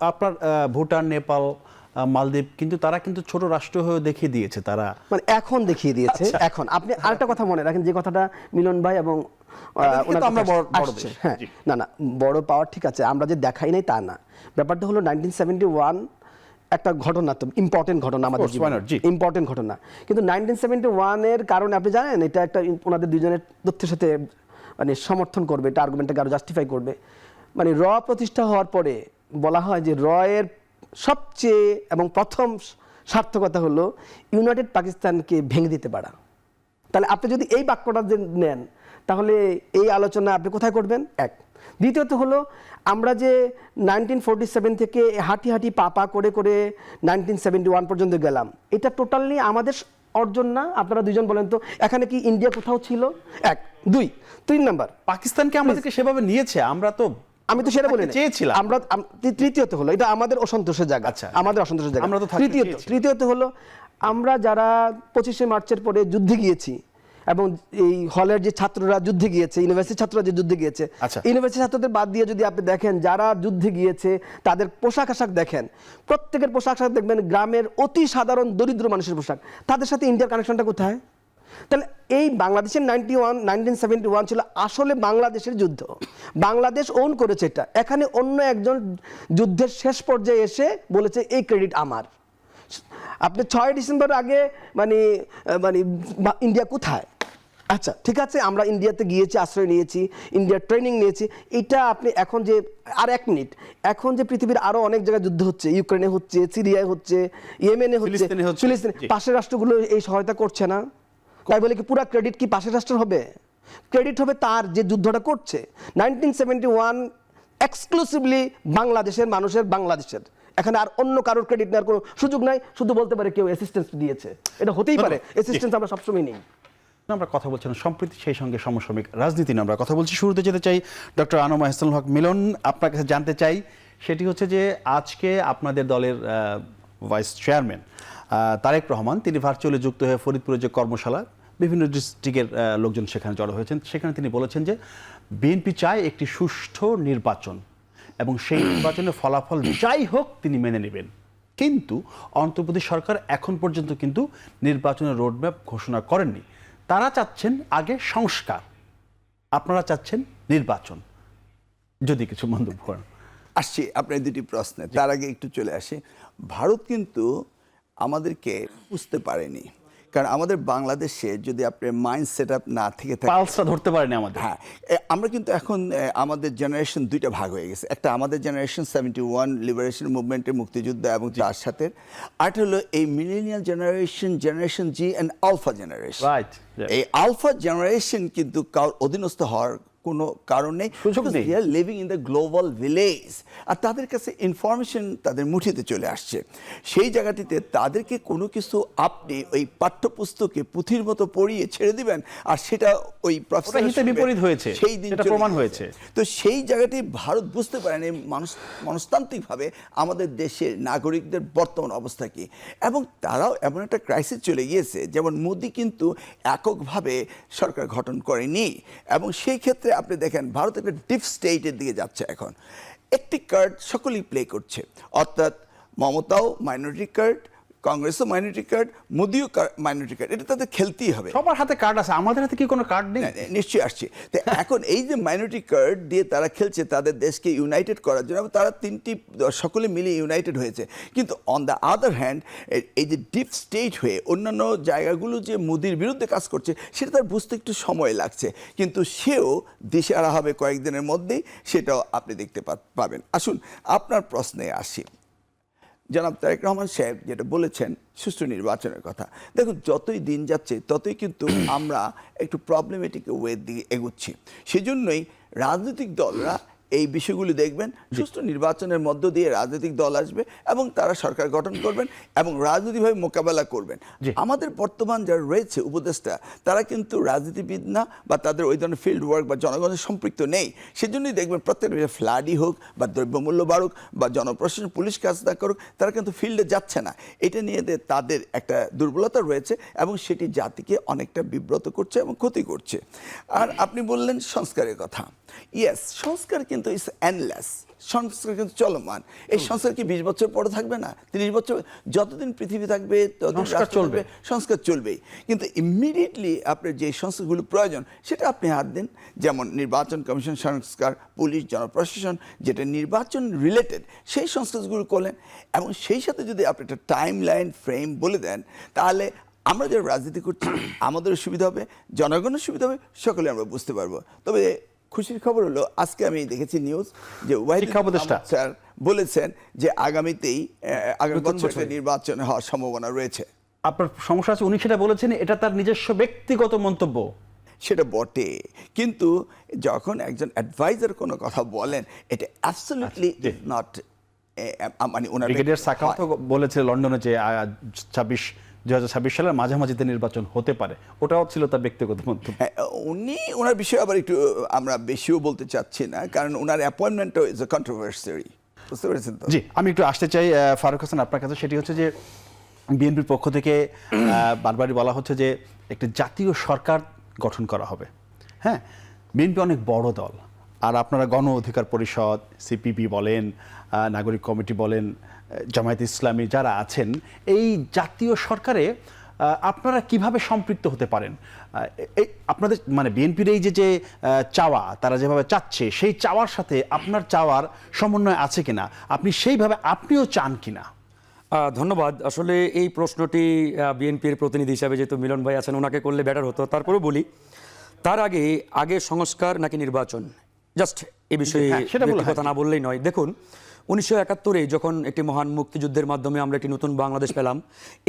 আপনার ভুটান, নেপাল, মালদ্বীপ কিন্তু তারা কিন্তু ছোট রাষ্ট্র হয়ে দেখিয়ে দিয়েছে, তারা মানে এখন দেখিয়ে দিয়েছে। এখন আপনি আরেকটা কথা মনে রাখেন, যে কথাটা মিলন ভাই এবং হ্যাঁ, না বড় পাওয়ার ঠিক আছে, আমরা যে দেখাই নাই তা না। ব্যাপারটা হলো 1971 একটা ঘটনা, তো ইম্পর্টেন্ট ঘটনা আমাদের জীবনে, ইম্পর্টেন্ট ঘটনা। কিন্তু 1971-এর কারণে আপনি জানেন, এটা একটা ওনাদের দুজনের তথ্যের সাথে মানে সমর্থন করবে, এটা আর্গুমেন্টটাকে আরো জাস্টিফাই করবে। মানে র প্রতিষ্ঠা হওয়ার পরে বলা হয় যে র এর সবচেয়ে এবং প্রথম সার্থকতা হলো ইউনাইটেড পাকিস্তানকে ভেঙে দিতে পারা। তাহলে আপনি যদি এই বাক্যটা নেন, তাহলে এই আলোচনা আপনি কোথায় করবেন? এক। দ্বিতীয়ত হলো আমরা যে 1947 থেকে হাঁটি পা করে 1971 পর্যন্ত গেলাম, এটা টোটালি আমাদের অর্জন না? আপনারা দুজন বলেন তো, এখানে কি ইন্ডিয়া কোথাও ছিল? এক। দুই, 3 নাম্বার, পাকিস্তানকে আমাদেরকে সেভাবে নিয়েছে, আমরা তো, আমি তো সেটা বলি চেয়েছিলাম আমরা। তৃতীয়ত হলো, এটা আমাদের অসন্তোষের জায়গা, আমাদের অসন্তোষের জায়গা। তৃতীয়ত হলো আমরা যারা 25শে মার্চের পরে যুদ্ধে গিয়েছি, এবং এই হলের যে ছাত্ররা যুদ্ধে গিয়েছে, ইউনিভার্সিটির ছাত্ররা যে যুদ্ধে গিয়েছে, আচ্ছা। ইউনিভার্সিটি ছাত্রদের বাদ দিয়ে যদি আপনি দেখেন যারা যুদ্ধে গিয়েছে তাদের পোশাক আশাক দেখেন, প্রত্যেকের পোশাক আশাক দেখবেন গ্রামের অতি সাধারণ দরিদ্র মানুষের পোশাক। তাদের সাথে ইন্ডিয়ার কানেকশনটা কোথায়? তাহলে এই বাংলাদেশের 1971 ছিল আসলে বাংলাদেশের যুদ্ধ, বাংলাদেশ ওন করেছে এটা। এখানে অন্য একজন যুদ্ধের শেষ পর্যায়ে এসে বলেছে এই ক্রেডিট আমার। আপনি 6 ডিসেম্বর আগে মানে মানে ইন্ডিয়া কোথায়? আচ্ছা ঠিক আছে, আমরা ইন্ডিয়াতে গিয়েছি, আশ্রয় নিয়েছি, ইন্ডিয়ার ট্রেনিং নিয়েছি, এটা আপনি এখন যে আর 1 মিনিট, এখন যে পৃথিবীর আরো অনেক জায়গায় যুদ্ধ হচ্ছে, ইউক্রেনে হচ্ছে, সিরিয়ায় হচ্ছে, ইয়েমেনে হচ্ছে, ফিলিস্তিনে হচ্ছে। ফিলিস্তিনে, জি। পাশের রাষ্ট্রগুলো এই সহায়তা করছে না, তাই বলে কি পুরা ক্রেডিট কি পাশের রাষ্ট্রের হবে? ক্রেডিট হবে তার যে যুদ্ধটা করছে। 1971 এক্সক্লুসিভলি বাংলাদেশের মানুষের, বাংলাদেশের, এখানে আর অন্য কারোর ক্রেডিট নেওয়ার কোনো সুযোগ নাই। শুধু বলতে পারে কেউ অ্যাসিস্ট্যান্স দিয়েছে, এটা হতেই পারে, অ্যাসিস্ট্যান্স আমরা সবসময় নিই। আমরা কথা বলছিলাম সম্প্রীতি, সেই সঙ্গে সমসাময়িক রাজনীতি নিয়ে আমরা কথা বলছি। শুরুতে যেতে চাই ডক্টর আনোয়ার এহসানুল হক মিলন, আপনার কাছে জানতে চাই সেটি হচ্ছে যে আজকে আপনাদের দলের ভাইস চেয়ারম্যান তারেক রহমান তিনি ভার্চুয়ালি যুক্ত হয়ে ফরিদপুরের যে কর্মশালা, বিভিন্ন ডিস্ট্রিক্টের লোকজন সেখানে জড়ো হয়েছেন, সেখানে তিনি বলেছেন যে বিএনপি চায় একটি সুষ্ঠু নির্বাচন এবং সেই নির্বাচনের ফলাফল যাই হোক তিনি মেনে নেবেন। কিন্তু অন্তর্বর্তী সরকার এখন পর্যন্ত কিন্তু নির্বাচনের রোডম্যাপ ঘোষণা করেননি। তারা চাচ্ছেন আগে সংস্কার, আপনারা চাচ্ছেন নির্বাচন। যদি কিছু মন্তব্য করেন। আসছি আপনার দুটি প্রশ্নে, তার আগে একটু চলে আসি। ভারত কিন্তু আমাদেরকে বুঝতে পারেনি, কারণ আমাদের বাংলাদেশে যদি আপনার মাইন্ড সেট আপ না থেকে থাকে, পালসটা ধরতে পারেনি আমাদের। হ্যাঁ, আমরা কিন্তু এখন আমাদের জেনারেশন দুইটা ভাগ হয়ে গেছে। একটা আমাদের জেনারেশন 71 লিবারেশন মুভমেন্টের মুক্তিযুদ্ধ এবং তার সাথে, আরেকটা হলো এই millennial generation Z and alpha generation. Right. এই আলফা জেনারেশন কিন্তু কারোর অধীনস্থ হওয়ার কোনো কারণ নেই, সুযোগ নেই। Living in the global village, আর তাদের কাছে ইনফরমেশন তাদের মুঠিতে চলে আসছে। সেই জায়গাটিতে তাদেরকে কোনো কিছু আপনি ওই পাঠ্যপুস্তকে পুঁথির মতো পড়িয়ে ছেড়ে দিবেন, আর সেটা ওই প্রফেসর হিতে বিপরীত হয়েছে, সেই দিন সেটা চলে প্রমাণ গেছে। হয়েছে। তো সেই জায়গাটি ভারত বুঝতে পারেনি মনস্তান্ত্রিকভাবে আমাদের দেশের নাগরিকদের বর্তমান অবস্থা কি, এবং তারাও এমন একটা ক্রাইসিস চলে গিয়েছে। যেমন মোদি কিন্তু এককভাবে সরকার গঠন করেনি, এবং সেই ক্ষেত্রে আপনি দেখেন ভারত একটা ডিপ স্টেটের দিকে যাচ্ছে। এখন একটি কার্ড সকলেই প্লে করছে, অর্থাৎ মমতাও মাইনরিটি কার্ড, কংগ্রেসও মাইনরিটি কার্ড, মোদিও মাইনরিটি কার্ড, এটা তাদের খেলতেই হবে। সবার হাতে কার্ড আছে, আমাদের হাতে কি কোনো কার্ড নেই? নিশ্চয়ই আসছে। তো এখন এই যে মাইনরিটি কার্ড দিয়ে তারা খেলছে তাদের দেশকে ইউনাইটেড করার জন্য, এবং তারা তিনটি সকলে মিলে ইউনাইটেড হয়েছে। কিন্তু অন দ্য আদার হ্যান্ড এই যে ডিপ স্টেট হয়ে অন্যান্য জায়গাগুলো যে মোদির বিরুদ্ধে কাজ করছে, সেটা তার বুঝতে একটু সময় লাগছে, কিন্তু সেও দিশেহারা হবে কয়েকদিনের মধ্যেই, সেটাও আপনি দেখতে পাবেন। আসুন আপনার প্রশ্নে আসি। জনাব তারেক রহমান সাহেব যেটা বলেছেন সুষ্ঠু নির্বাচনের কথা, দেখুন যতই দিন যাচ্ছে ততই কিন্তু আমরা একটু প্রবলেমেটিক ওয়ের দিকে এগোচ্ছি। সেজন্যই রাজনৈতিক দলরা এই বিষয়গুলি দেখবেন, সুষ্ঠু নির্বাচনের মধ্য দিয়ে রাজনৈতিক দল আসবে এবং তারা সরকার গঠন করবেন এবং রাজনৈতিকভাবে মোকাবেলা করবেন। আমাদের বর্তমান যারা রয়েছে উপদেষ্টা, তারা কিন্তু রাজনীতিবিদ না, বা তাদের ওই ধরনের ফিল্ড ওয়ার্ক বা জনগণের সম্পৃক্ত নেই। সেজন্যই দেখবেন প্রত্যেকটা ফ্লাডই হোক বা দ্রব্যমূল্য বাড়ুক বা জনপ্রশাসন পুলিশ কাজ না করুক, তারা কিন্তু ফিল্ডে যাচ্ছে না। এটা নিয়ে তাদের একটা দুর্বলতা রয়েছে এবং সেটি জাতিকে অনেকটা বিব্রত করছে এবং ক্ষতি করছে। আর আপনি বললেন সংস্কারের কথা। ইয়েস, সংস্কার কিন্তু ইস এন্ডলেস, সংস্কার কিন্তু চলমান। এই সংস্কার কি 20 বছর পরে থাকবে না? 30 বছর, যতদিন পৃথিবী থাকবে ততদিন চলবে, সংস্কার চলবেই। কিন্তু ইমিডিয়েটলি আপনার যে সংস্কারগুলো প্রয়োজন সেটা আপনি হাত দিন, যেমন নির্বাচন কমিশন সংস্কার, পুলিশ, জনপ্রশাসন, যেটা নির্বাচন রিলেটেড সেই সংস্কারগুলো করলেন, এবং সেই সাথে যদি আপনি একটা টাইম লাইন ফ্রেম বলে দেন, তাহলে আমরা যারা রাজনীতি করছি আমাদেরও সুবিধা হবে, জনগণের সুবিধা হবে, সকলে আমরা বুঝতে পারবো। তবে খুশির খবর হলো আজকে আমি দেখেছি নিউজ যে শিক্ষা উপদেষ্টা স্যার বলেছেন যে আগামী বছর নির্বাচন হওয়ার সম্ভাবনা রয়েছে। আপনার সমস্যা আছে, উনি সেটা বলেছেন, এটা তার নিজস্ব ব্যক্তিগত মন্তব্য। সেটা বটে, কিন্তু যখন একজন অ্যাডভাইজার কোনো কথা বলেন, এটা অ্যাবসলিউটলি নট, মানে ওনার ব্রিগেডিয়ার সাকাও তো বলেছে লন্ডনে যে 2026 সালের মাঝামাঝিতে নির্বাচন হতে পারে, ওটাও ছিল তার ব্যক্তিগত মন্তব্য। উনি ওনার বিষয়ে আবার একটু আমরা বেশিও বলতে চাচ্ছি না, কারণ ওনার অ্যাপয়েন্টমেন্টও ইজ এ কন্ট্রোভার্সি, বুঝতে পেরেছেন তো? জি, আমি একটু আসতে চাই ফারুক হাসান আপনার কাছে। সেটি হচ্ছে যে বিএনপির পক্ষ থেকে বারবারই বলা হচ্ছে যে একটি জাতীয় সরকার গঠন করা হবে। হ্যাঁ, বিএনপি অনেক বড় দল, আর আপনারা গণ অধিকার পরিষদ, সিপিবি বলেন, নাগরিক কমিটি বলেন, জামায়াত ইসলামী যারা আছেন, এই জাতীয় সরকারে আপনারা কিভাবে সম্পৃক্ত হতে পারেন? এই আপনাদের মানে বিএনপির এই যে চাওয়া, তারা যেভাবে চাচ্ছে, সেই চাওয়ার সাথে আপনার চাওয়ার সমন্বয় আছে কিনা, আপনি সেইভাবে আপনিও চান কিনা? ধন্যবাদ। আসলে এই প্রশ্নটি বিএনপির প্রতিনিধি হিসাবে যেহেতু মিলন ভাই আছেন, ওনাকে করলে বেটার হতো। তারপরেও বলি, তার আগে সংস্কার নাকি নির্বাচন, জাস্ট এ বিষয়ে হ্যাঁ, সেটা বলো, কথা না বললেই নয়। দেখুন, 1971-এ যখন একটি মহান মুক্তিযুদ্ধের মাধ্যমে আমরা একটি নতুন বাংলাদেশ পেলাম,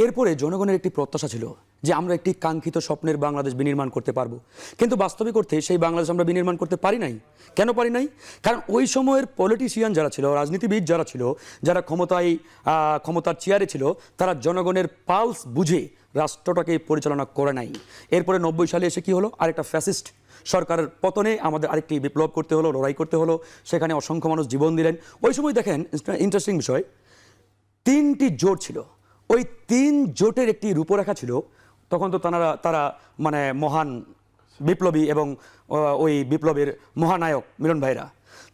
এরপরে জনগণের একটি প্রত্যাশা ছিল যে আমরা একটি কাঙ্ক্ষিত স্বপ্নের বাংলাদেশ বিনির্মাণ করতে পারবো, কিন্তু বাস্তবিক অর্থে সেই বাংলাদেশ আমরা বিনির্মাণ করতে পারি নাই। কেন পারি নাই? কারণ ওই সময়ের পলিটিশিয়ান যারা ছিল, রাজনীতিবিদ যারা ছিল, যারা ক্ষমতার চেয়ারে ছিল, তারা জনগণের পালস বুঝে রাষ্ট্রটাকে পরিচালনা করে নাই। এরপরে 90 সালে এসে কি হলো? আরেকটা ফ্যাসিস্ট সরকারের পতনে আমাদের আরেকটি বিপ্লব করতে হলো, লড়াই করতে হলো, সেখানে অসংখ্য মানুষ জীবন দিলেন। ওই সময় দেখেন, ইন্টারেস্টিং বিষয়, 3টি জোট ছিল, ওই 3 জোটের একটি রূপরেখা ছিল। তখন তো তারা মানে মহান বিপ্লবী এবং ওই বিপ্লবের মহানায়ক মিলন ভাইরা।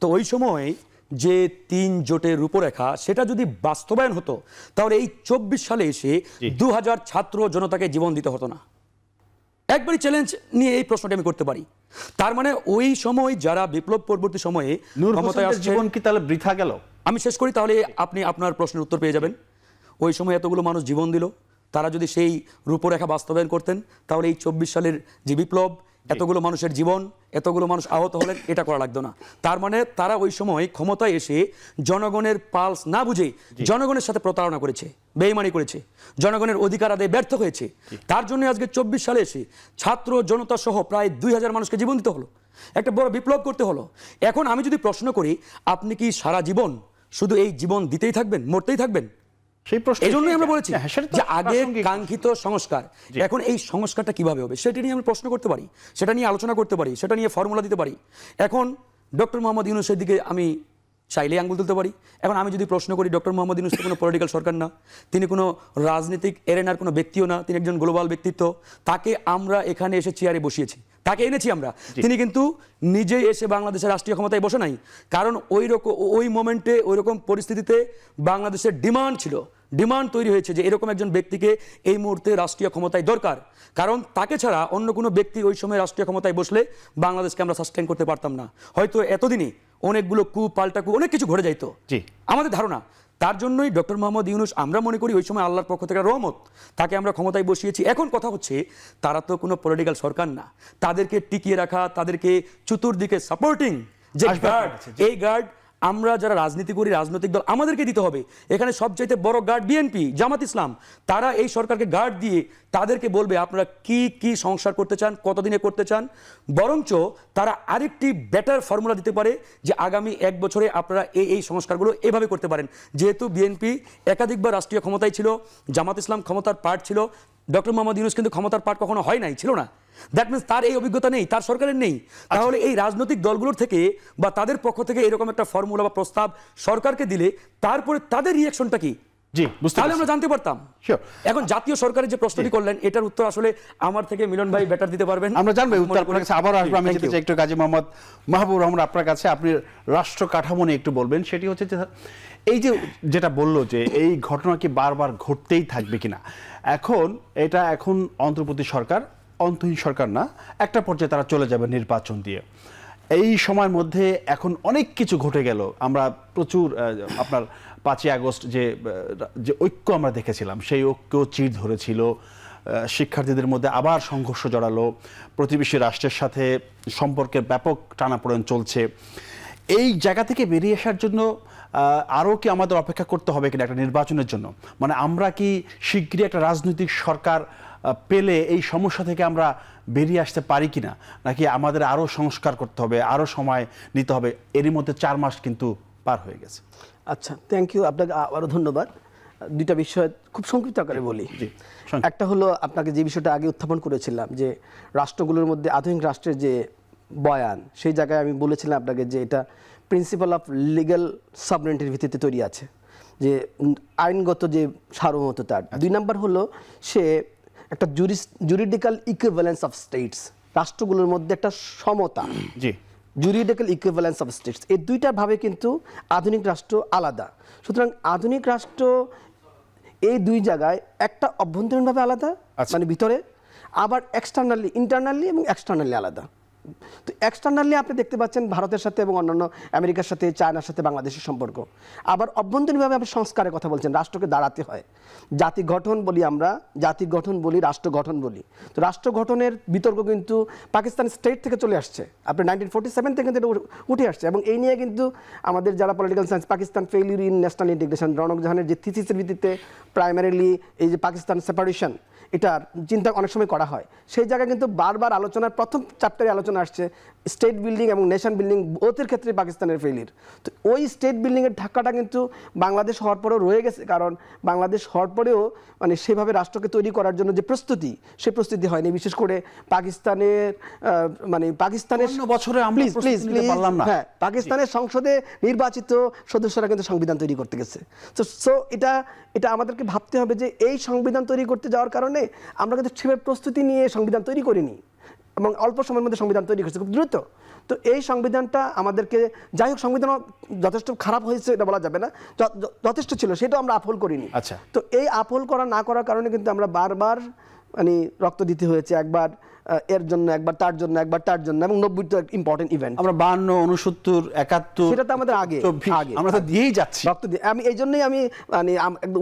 তো ওই সময় যে 3 জোটের রূপরেখা, সেটা যদি বাস্তবায়ন হতো, তাহলে এই 24 সালে এসে 2000 ছাত্র জনতাকে জীবন দিতে হতো না। একবারই চ্যালেঞ্জ নিয়ে এই প্রশ্নটা আমি করতে পারি। তার মানে ওই সময় যারা বিপ্লব পরবর্তী সময়ে ক্ষমতায় আসছেন, জীবন কি তাহলে বৃথা গেল? আমি শেষ করি, তাহলে আপনি আপনার প্রশ্নের উত্তর পেয়ে যাবেন। ওই সময় এতগুলো মানুষ জীবন দিল, তারা যদি সেই রূপরেখা বাস্তবায়ন করতেন, তাহলে এই 24 সালের যে বিপ্লব, এতগুলো মানুষের জীবন, এতগুলো মানুষ আহত হলেন, এটা করা লাগতো না। তার মানে তারা ওই সময় ক্ষমতায় এসে জনগণের পালস না বুঝে জনগণের সাথে প্রতারণা করেছে, বেইমানি করেছে, জনগণের অধিকার আদায়ে ব্যর্থ হয়েছে। তার জন্য আজকে 24 সালে এসে ছাত্র জনতা সহ প্রায় 2000 মানুষকে জীবন দিতে হলো, একটা বড় বিপ্লব করতে হলো। এখন আমি যদি প্রশ্ন করি, আপনি কি সারা জীবন শুধু এই জীবন দিতেই থাকবেন, মরতেই থাকবেন? সেই প্রশ্ন, এই জন্যই আমরা বলেছি যে আগে প্রাসঙ্গিক কাঙ্ক্ষিত সংস্কার, এখন এই সংস্কারটা কিভাবে হবে সেটা নিয়ে আমরা প্রশ্ন করতে পারি, সেটা নিয়ে আলোচনা করতে পারি, সেটা নিয়ে ফর্মুলা দিতে পারি। এখন ডক্টর মোহাম্মদ ইউনূসের দিকে আমি চাইলেই আঙ্গুল তুলতে পারি। এখন আমি যদি প্রশ্ন করি, ডক্টর মোহাম্মদ ইউনূস তো কোনো পলিটিক্যাল সরকার না, তিনি কোনো রাজনৈতিক এরেনার কোনো ব্যক্তিও না, তিনি একজন গ্লোবাল ব্যক্তিত্ব। তাকে আমরা এখানে এসে চেয়ারে বসিয়েছি, তাকে এনেছি আমরা। তিনি কিন্তু নিজে এসে বাংলাদেশের রাষ্ট্রীয় ক্ষমতায় বসে নাই, কারণ ওই মোমেন্টে, ওই রকম পরিস্থিতিতে বাংলাদেশের ডিমান্ড তৈরি হয়েছে যে এরকম একজন ব্যক্তিকে এই মুহূর্তে রাষ্ট্রীয় ক্ষমতায় দরকার। কারণ তাকে ছাড়া অন্য কোনো ব্যক্তি ওই সময় রাষ্ট্রীয় ক্ষমতায় বসলে বাংলাদেশকে আমরা সাস্টেইন করতে পারতাম না। হয়তো এতদিনে অনেকগুলো পাল্টা অনেক কিছু ঘটে যাইতো, আমাদের ধারণা। তার জন্যই ডক্টর মোহাম্মদ ইউনূস, আমরা মনে করি ওই সময় আল্লাহর পক্ষ থেকে রহমত, তাকে আমরা ক্ষমতায় বসিয়েছি। এখন কথা হচ্ছে, তারা তো কোনো পলিটিক্যাল সরকার না, তাদেরকে টিকিয়ে রাখা, তাদেরকে চতুর্দিকে সাপোর্টিং যে গার্ড, এই গার্ড আমরা যারা রাজনীতি করি, রাজনৈতিক দল, আমাদেরকে দিতে হবে। এখানে সবচাইতে বড় গার্ড বিএনপি, জামাত ইসলাম, তারা এই সরকারকে গার্ড দিয়ে তাদেরকে বলবে আপনারা কি সংস্কার করতে চান, কতদিনে করতে চান। বরঞ্চ তারা আরেকটি বেটার ফর্মুলা দিতে পারে যে আগামী 1 বছরে আপনারা এই সংস্কারগুলো এভাবে করতে পারেন। যেহেতু বিএনপি একাধিকবার রাষ্ট্রীয় ক্ষমতায় ছিল, জামাত ইসলাম ক্ষমতার পার্ট ছিল, ডক্টর মোহাম্মদ ইউনূস কিন্তু ক্ষমতার পার্ট কখনো হয় নাই, ছিল না। দ্যাট মিনস তার এই অভিজ্ঞতা নেই, তার সরকারের নেই। তাহলে এই রাজনৈতিক দলগুলোর থেকে বা তাদের পক্ষ থেকে এরকম একটা ফর্মুলা বা প্রস্তাব সরকারকে দিলে তারপরে তাদের রিঅ্যাকশনটা কি, তাহলে আমরা জানতে পারতাম। এখন জাতীয় সরকারের যে প্রশ্নটি করলেন, এটার উত্তর আসলে আমার থেকে মিলন ভাই বেটার দিতে পারবেন। আমরা জানবো উত্তর আপনার কাছে। আবার আসবো, আমি যেতে চাই একটু কাজী মোহাম্মদ মাহবুবুর রহমান আপনার কাছে। আপনি রাষ্ট্র কাঠামো নিয়ে একটু বলবেন। সেটি হচ্ছে যে এই যেটা বললো যে এই ঘটনা কি বারবার ঘটতেই থাকবে কিনা। এখন অন্তর্বর্তী সরকার, অন্তহীন সরকার না, একটা পর্যায়ে তারা চলে যাবে নির্বাচন দিয়ে। এই সময়ের মধ্যে এখন অনেক কিছু ঘটে গেল। আমরা প্রচুর আপনার 5ই আগস্ট যে ঐক্য আমরা দেখেছিলাম, সেই ঐক্য চির ধরেছিল। শিক্ষার্থীদের মধ্যে আবার সংঘর্ষ জড়ালো, প্রতিবেশী রাষ্ট্রের সাথে সম্পর্কের ব্যাপক টানাপোড়েন চলছে। এই জায়গা থেকে বেরিয়ে আসার জন্য আরও কি আমাদের অপেক্ষা করতে হবে কিনা একটা নির্বাচনের জন্য? মানে আমরা কি শিগগিরই একটা রাজনৈতিক সরকার পেলে এই সমস্যা থেকে আমরা বেরিয়ে আসতে পারি কিনা, নাকি আমাদের আরও সংস্কার করতে হবে, আরও সময় নিতে হবে? এরই মধ্যে 4 মাস কিন্তু পার হয়ে গেছে। আচ্ছা, থ্যাংক ইউ, আপনাকে আবারও ধন্যবাদ। দুইটা বিষয় খুব সংক্ষিপ্ত আকারে বলি। একটা হলো, আপনাকে যে বিষয়টা আগে উত্থাপন করেছিলাম যে রাষ্ট্রগুলোর মধ্যে আধুনিক রাষ্ট্রের যে বয়ান, সেই জায়গায় আমি বলেছিলাম আপনাকে যে এটা প্রিন্সিপাল অফ লিগ্যাল সভরেনিটির ভিত্তিতে তৈরি আছে, যে আইনগত যে সার্বভৌমত্ব তার। 2 নম্বর হলো সে একটা জুরিডিক্যাল ইকুইভ্যালেন্স অফ স্টেটস, রাষ্ট্রগুলোর মধ্যে একটা সমতা, জি, জুরিডিক্যাল ইকুইভ্যালেন্স অফ স্টেটস, এই দুইটা ভাবে কিন্তু আধুনিক রাষ্ট্র আলাদা। সুতরাং আধুনিক রাষ্ট্র এই দুই জায়গায় একটা অভ্যন্তরীণভাবে আলাদা, আচ্ছা। মানে ভিতরে, আবার এক্সটার্নালি, ইন্টারনালি এবং এক্সটার্নালি আলাদা। তো এক্সটার্নালি আপনি দেখতে পাচ্ছেন ভারতের সাথে এবং অন্যান্য আমেরিকার সাথে, চায়নার সাথে বাংলাদেশের সম্পর্ক। আবার অভ্যন্তরীণভাবে আপনি সংস্কারের কথা বলছেন, রাষ্ট্রকে দাঁড়াতে হয়, জাতি গঠন বলি আমরা, জাতি গঠন বলি, রাষ্ট্র গঠন বলি। তো রাষ্ট্র গঠনের বিতর্ক কিন্তু পাকিস্তান স্টেট থেকে চলে আসছে, আপনি 1947 থেকে কিন্তু এটা উঠে আসছে। এবং এই নিয়ে কিন্তু আমাদের যারা political science, Pakistan failure in national integration, Rounaq জাহানের যে থিসিসের ভিত্তিতে প্রাইমারিলি এই যে পাকিস্তান সেপারেশন, এটার চিন্তা অনেক সময় করা হয়। সেই জায়গায় কিন্তু বারবার আলোচনার প্রথম চ্যাপ্টারে আলোচনা আসছে স্টেট বিল্ডিং এবং নেশন বিল্ডিং বোথের ক্ষেত্রে পাকিস্তানের ফেইলিউর। তো ওই স্টেট বিল্ডিংয়ের ধাক্কাটা কিন্তু বাংলাদেশ হওয়ার পরেও রয়ে গেছে, কারণ বাংলাদেশ হওয়ার পরেও মানে সেভাবে রাষ্ট্রকে তৈরি করার জন্য যে প্রস্তুতি, সেই প্রস্তুতি হয়নি। বিশেষ করে পাকিস্তানের মানে পাকিস্তানের বছরে আমরা প্রস্তুতি নিতে পারলাম না। হ্যাঁ, পাকিস্তানের সংসদে নির্বাচিত সদস্যরা কিন্তু সংবিধান তৈরি করতে গেছে। সো এটা আমাদেরকে ভাবতে হবে যে এই সংবিধান তৈরি করতে যাওয়ার কারণে আমরা কিন্তু সেভাবে প্রস্তুতি নিয়ে সংবিধান তৈরি করিনি, এবং অল্প সময়ের মধ্যে সংবিধান তৈরি করছে খুব দ্রুত। তো এই সংবিধানটা আমাদেরকে, যাই হোক সংবিধান যথেষ্ট খারাপ হয়েছে এটা বলা যাবে না, যথেষ্ট ছিল, সেটাও আমরা আপহোল করিনি। আচ্ছা। তো এই আপহোল করা না করার কারণে কিন্তু আমরা বারবার মানে রক্ত দিতে হয়েছে, একবার এর জন্য, একবার তার জন্য, একবার তার জন্য, এবং 90 তো ইম্পর্টেন্ট ইভেন্ট। আমরা 52, 69, 71, সেটা তো আমাদের আগে 24 আমরা তো দিয়েই যাচ্ছি। রক্ত দিয়ে আমি এই জন্যই আমি মানে